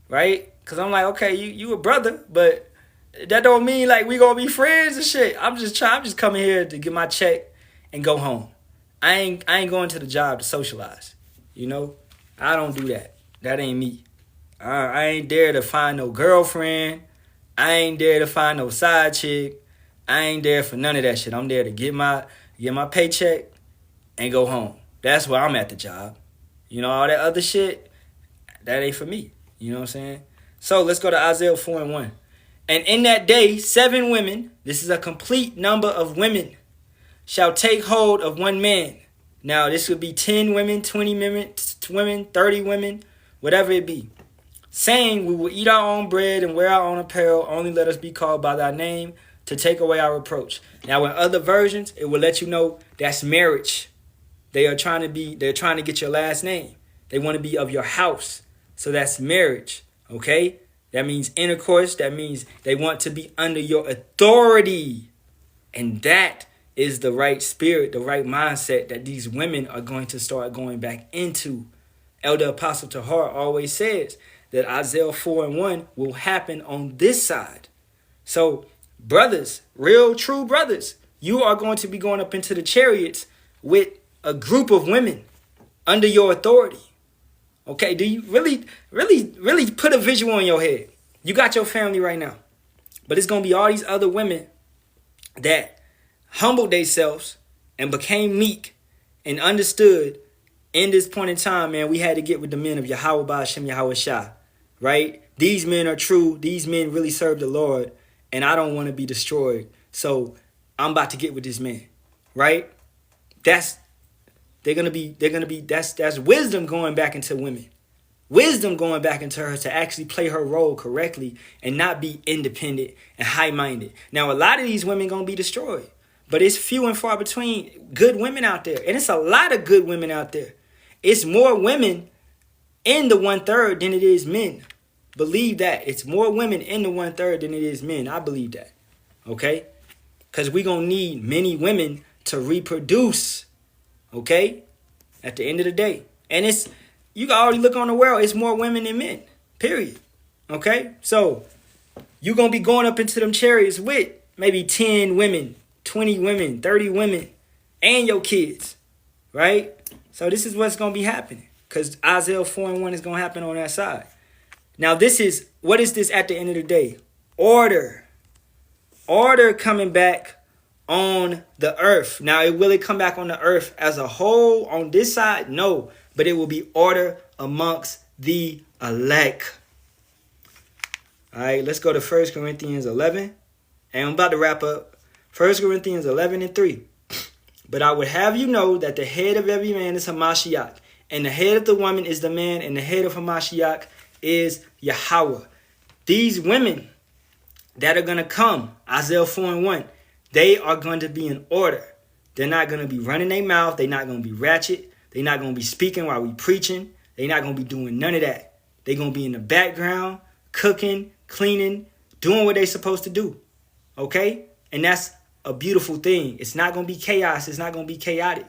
right? Because I'm like, okay, you a brother, but that don't mean like we gonna be friends and shit. I'm just coming here to get my check and go home. I ain't going to the job to socialize, I don't do that. That ain't me. I ain't there to find no girlfriend. I ain't there to find no side chick. I ain't there for none of that shit. I'm there to get my paycheck and go home. That's where I'm at the job. All that other shit, that ain't for me. You know what I'm saying? So let's go to Isaiah 4:1. And in that day, 7 women, this is a complete number of women, shall take hold of one man. Now, this would be 10 women, 20 women, 30 women, whatever it be. Saying, we will eat our own bread and wear our own apparel. Only let us be called by thy name to take away our reproach. Now, in other versions, it will let you know that's marriage. They're trying to get your last name. They want to be of your house. So that's marriage. Okay? That means intercourse. That means they want to be under your authority. And that is the right spirit, the right mindset that these women are going to start going back into. Elder Apostle Tahar always says that Isaiah 4:1 will happen on this side. So, brothers, real true brothers, you are going to be going up into the chariots with a group of women under your authority. Okay, do you really put a visual in your head? You got your family right now, but it's going to be all these other women that humbled themselves and became meek and understood in this point in time, man, we had to get with the men of Yahweh Ba'ashem Yahweh Shah, right? These men are true. These men really serve the Lord, and I don't want to be destroyed. So I'm about to get with this man, right? That's wisdom going back into women. Wisdom going back into her to actually play her role correctly and not be independent and high-minded. Now, a lot of these women going to be destroyed, but it's few and far between good women out there. And it's a lot of good women out there. It's more women in the 1/3 than it is men. Believe that. It's more women in the 1/3 than it is men. I believe that. Okay? Because we're going to need many women to reproduce. Okay? At the end of the day. And you can already look on the world. It's more women than men. Period. Okay? So, you're going to be going up into them chariots with maybe 10 women, 20 women, 30 women, and your kids. Right? So, this is what's going to be happening. Because Isaiah 4:1 is going to happen on that side. Now, what is this at the end of the day? Order. Order coming back on the earth. Now, will it come back on the earth as a whole on this side? No. But it will be order amongst the elect. All right, let's go to 1 Corinthians 11. And I'm about to wrap up. 1 Corinthians 11:3. But I would have you know that the head of every man is Hamashiach. And the head of the woman is the man. And the head of Hamashiach is Yahweh. These women that are going to come, Isaiah 4:1, they are going to be in order. They're not going to be running their mouth. They're not going to be ratchet. They're not going to be speaking while we preaching. They're not going to be doing none of that. They're going to be in the background, cooking, cleaning, doing what they're supposed to do. Okay? And that's a beautiful thing. It's not going to be chaos. It's not going to be chaotic.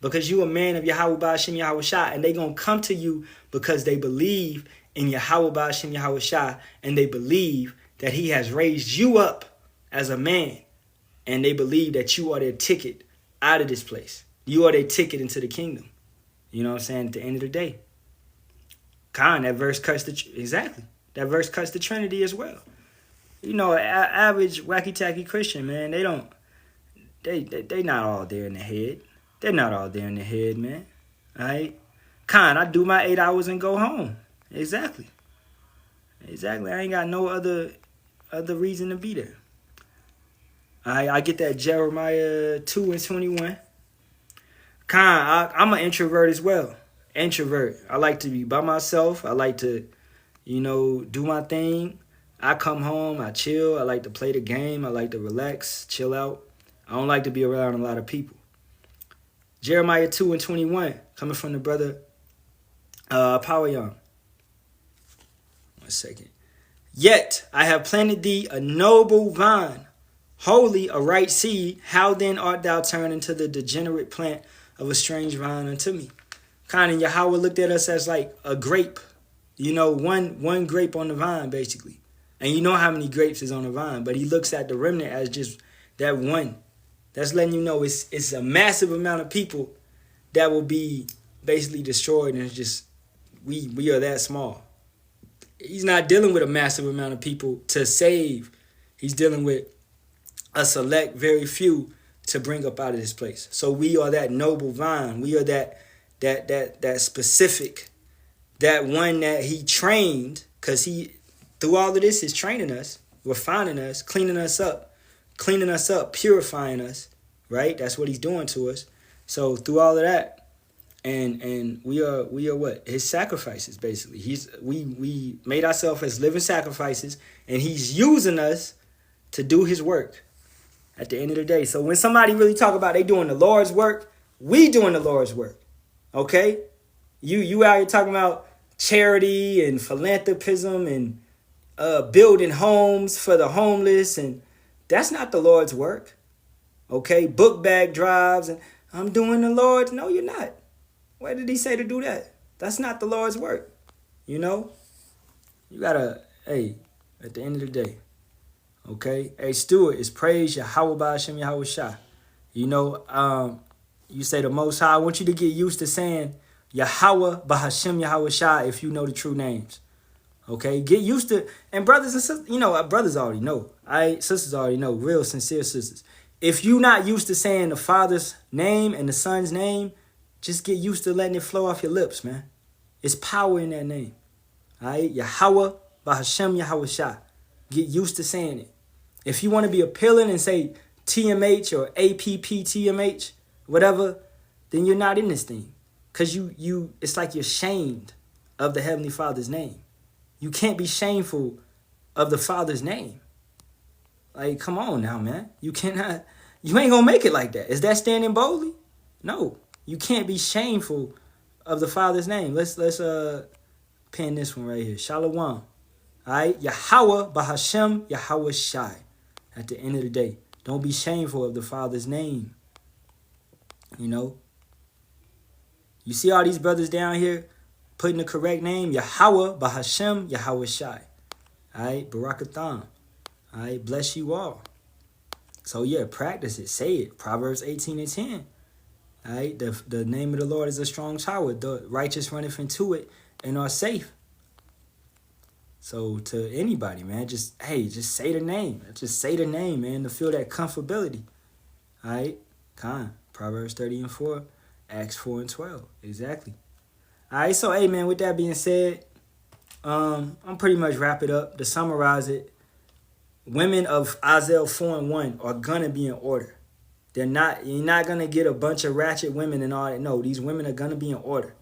Because you a man of Yahweh Ba'ashem Yahweh Shah. And they're going to come to you because they believe in Yahweh Ba'ashem Yahweh Shah. And they believe that he has raised you up as a man. And they believe that you are their ticket out of this place. You are their ticket into the kingdom. You know what I'm saying? At the end of the day. That verse cuts That verse cuts the Trinity as well. Average wacky-tacky Christian, man, they not all there in the head. They're not all there in the head, man. All right? I do my 8 hours and go home. Exactly. I ain't got no other reason to be there. I get that Jeremiah 2:21. I'm an introvert as well. Introvert. I like to be by myself. I like to, do my thing. I come home, I chill. I like to play the game. I like to relax, chill out. I don't like to be around a lot of people. Jeremiah 2:21, coming from the brother Power Young. 1 second. Yet I have planted thee a noble vine, wholly a right seed. How then art thou turned into the degenerate plant of a strange vine unto me? Kind of Yahweh looked at us as like a grape, one grape on the vine, basically. And you know how many grapes is on the vine, but he looks at the remnant as just that one. That's letting you know it's a massive amount of people that will be basically destroyed, and it's just we are that small. He's not dealing with a massive amount of people to save. He's dealing with a select very few to bring up out of this place. So we are that noble vine. We are that specific, that one that he trained, because he, through all of this, is training us, refining us, cleaning us up, purifying us, right? That's what he's doing to us. So through all of that, and we are what? His sacrifices, basically. We made ourselves as living sacrifices, and he's using us to do his work at the end of the day. So when somebody really talk about they doing the Lord's work, we doing the Lord's work. Okay? You out here talking about charity and philanthropism and building homes for the homeless, and that's not the Lord's work. Okay? Book bag drives and I'm doing the Lord's. No, you're not. Where did he say to do that? That's not the Lord's work. You gotta, at the end of the day, okay? Hey, Stuart, it's praise Yahweh Ba'ashem Yahweh Shah. You say the Most High. I want you to get used to saying Yahweh Ba'ashem Yahweh Shah if you know the true names. Okay? Get used to, and brothers and sisters, brothers already know. Sisters already know, real sincere sisters. If you not used to saying the Father's name and the Son's name, just get used to letting it flow off your lips, man. It's power in that name. All right? Yahweh Ba'ashem Yahweh Shah. Get used to saying it. If you want to be appealing and say TMH or APPTMH, whatever, then you're not in this thing. Because it's like you're shamed of the Heavenly Father's name. You can't be shameful of the Father's name. Like, come on now, man. You ain't gonna make it like that. Is that standing boldly? No. You can't be shameful of the Father's name. Let's pen this one right here. Shalom. All right? Yahweh Ba'ashem Yahweh Shai. At the end of the day, don't be shameful of the Father's name. You see all these brothers down here putting the correct name? Yahweh Ba'ashem Yahweh Shai. All right? Barakatham. All right? Bless you all. So yeah, practice it. Say it. Proverbs 18:10. All right, the name of the Lord is a strong tower. The righteous runneth into it and are safe. So to anybody, man, just say the name. Just say the name, man, to feel that comfortability. All right, Proverbs 30:4, Acts 4:12, exactly. All right, so hey, man, with that being said, I'm pretty much wrap it up. To summarize it, women of Isaiah 4:1 are gonna be in order. You're not going to get a bunch of ratchet women and all that. No, these women are going to be in order.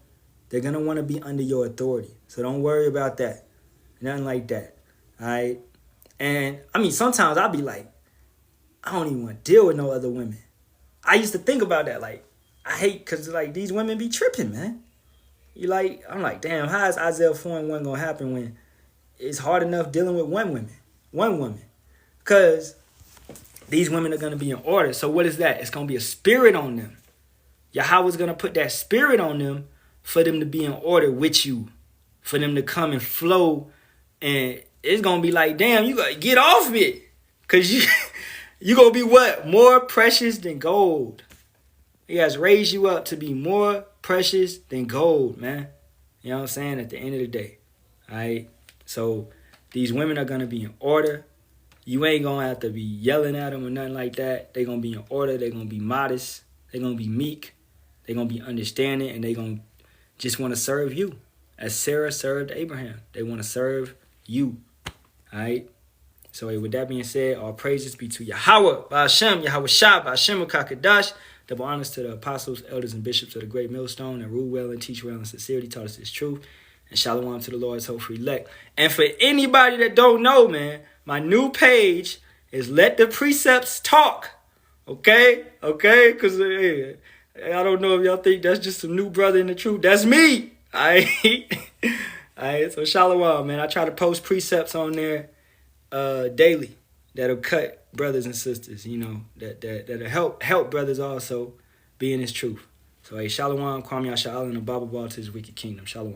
They're going to want to be under your authority. So don't worry about that. Nothing like that. All right? And, sometimes I'll be like, I don't even want to deal with no other women. I used to think about that. Like, I hate, because, these women be tripping, man. I'm like, damn, how is Isaiah 4:1 going to happen when it's hard enough dealing with one woman? Because these women are going to be in order. So what is that? It's going to be a spirit on them. Yahweh's going to put that spirit on them for them to be in order with you. For them to come and flow. And it's going to be like, damn, you got to get off it. Because you going to be what? More precious than gold. He has raised you up to be more precious than gold, man. You know what I'm saying? At the end of the day. All right? So these women are going to be in order. You ain't gonna have to be yelling at them or nothing like that. They gonna be in order. They gonna be modest. They gonna be meek. They gonna be understanding, and they gonna just want to serve you, as Sarah served Abraham. They want to serve you. All right. So with that being said, all praises be to Yahweh, Ba'ashem, Yahweh Shah, Ba'ashem Kakadash. Double honors to the apostles, elders, and bishops of the great millstone that rule well and teach well in sincerity, taught us this truth. And shalom to the Lord's hope for elect. And for anybody that don't know, man, my new page is Let the Precepts Talk. Okay? Okay? Because I don't know if y'all think that's just some new brother in the truth. That's me. All right? All right? So shalom, man. I try to post precepts on there daily that'll cut brothers and sisters, you know, that'll help brothers also be in his truth. So, hey, shalom, Kwame Yasha'Allah, and a Bible ball to his wicked kingdom. Shalom.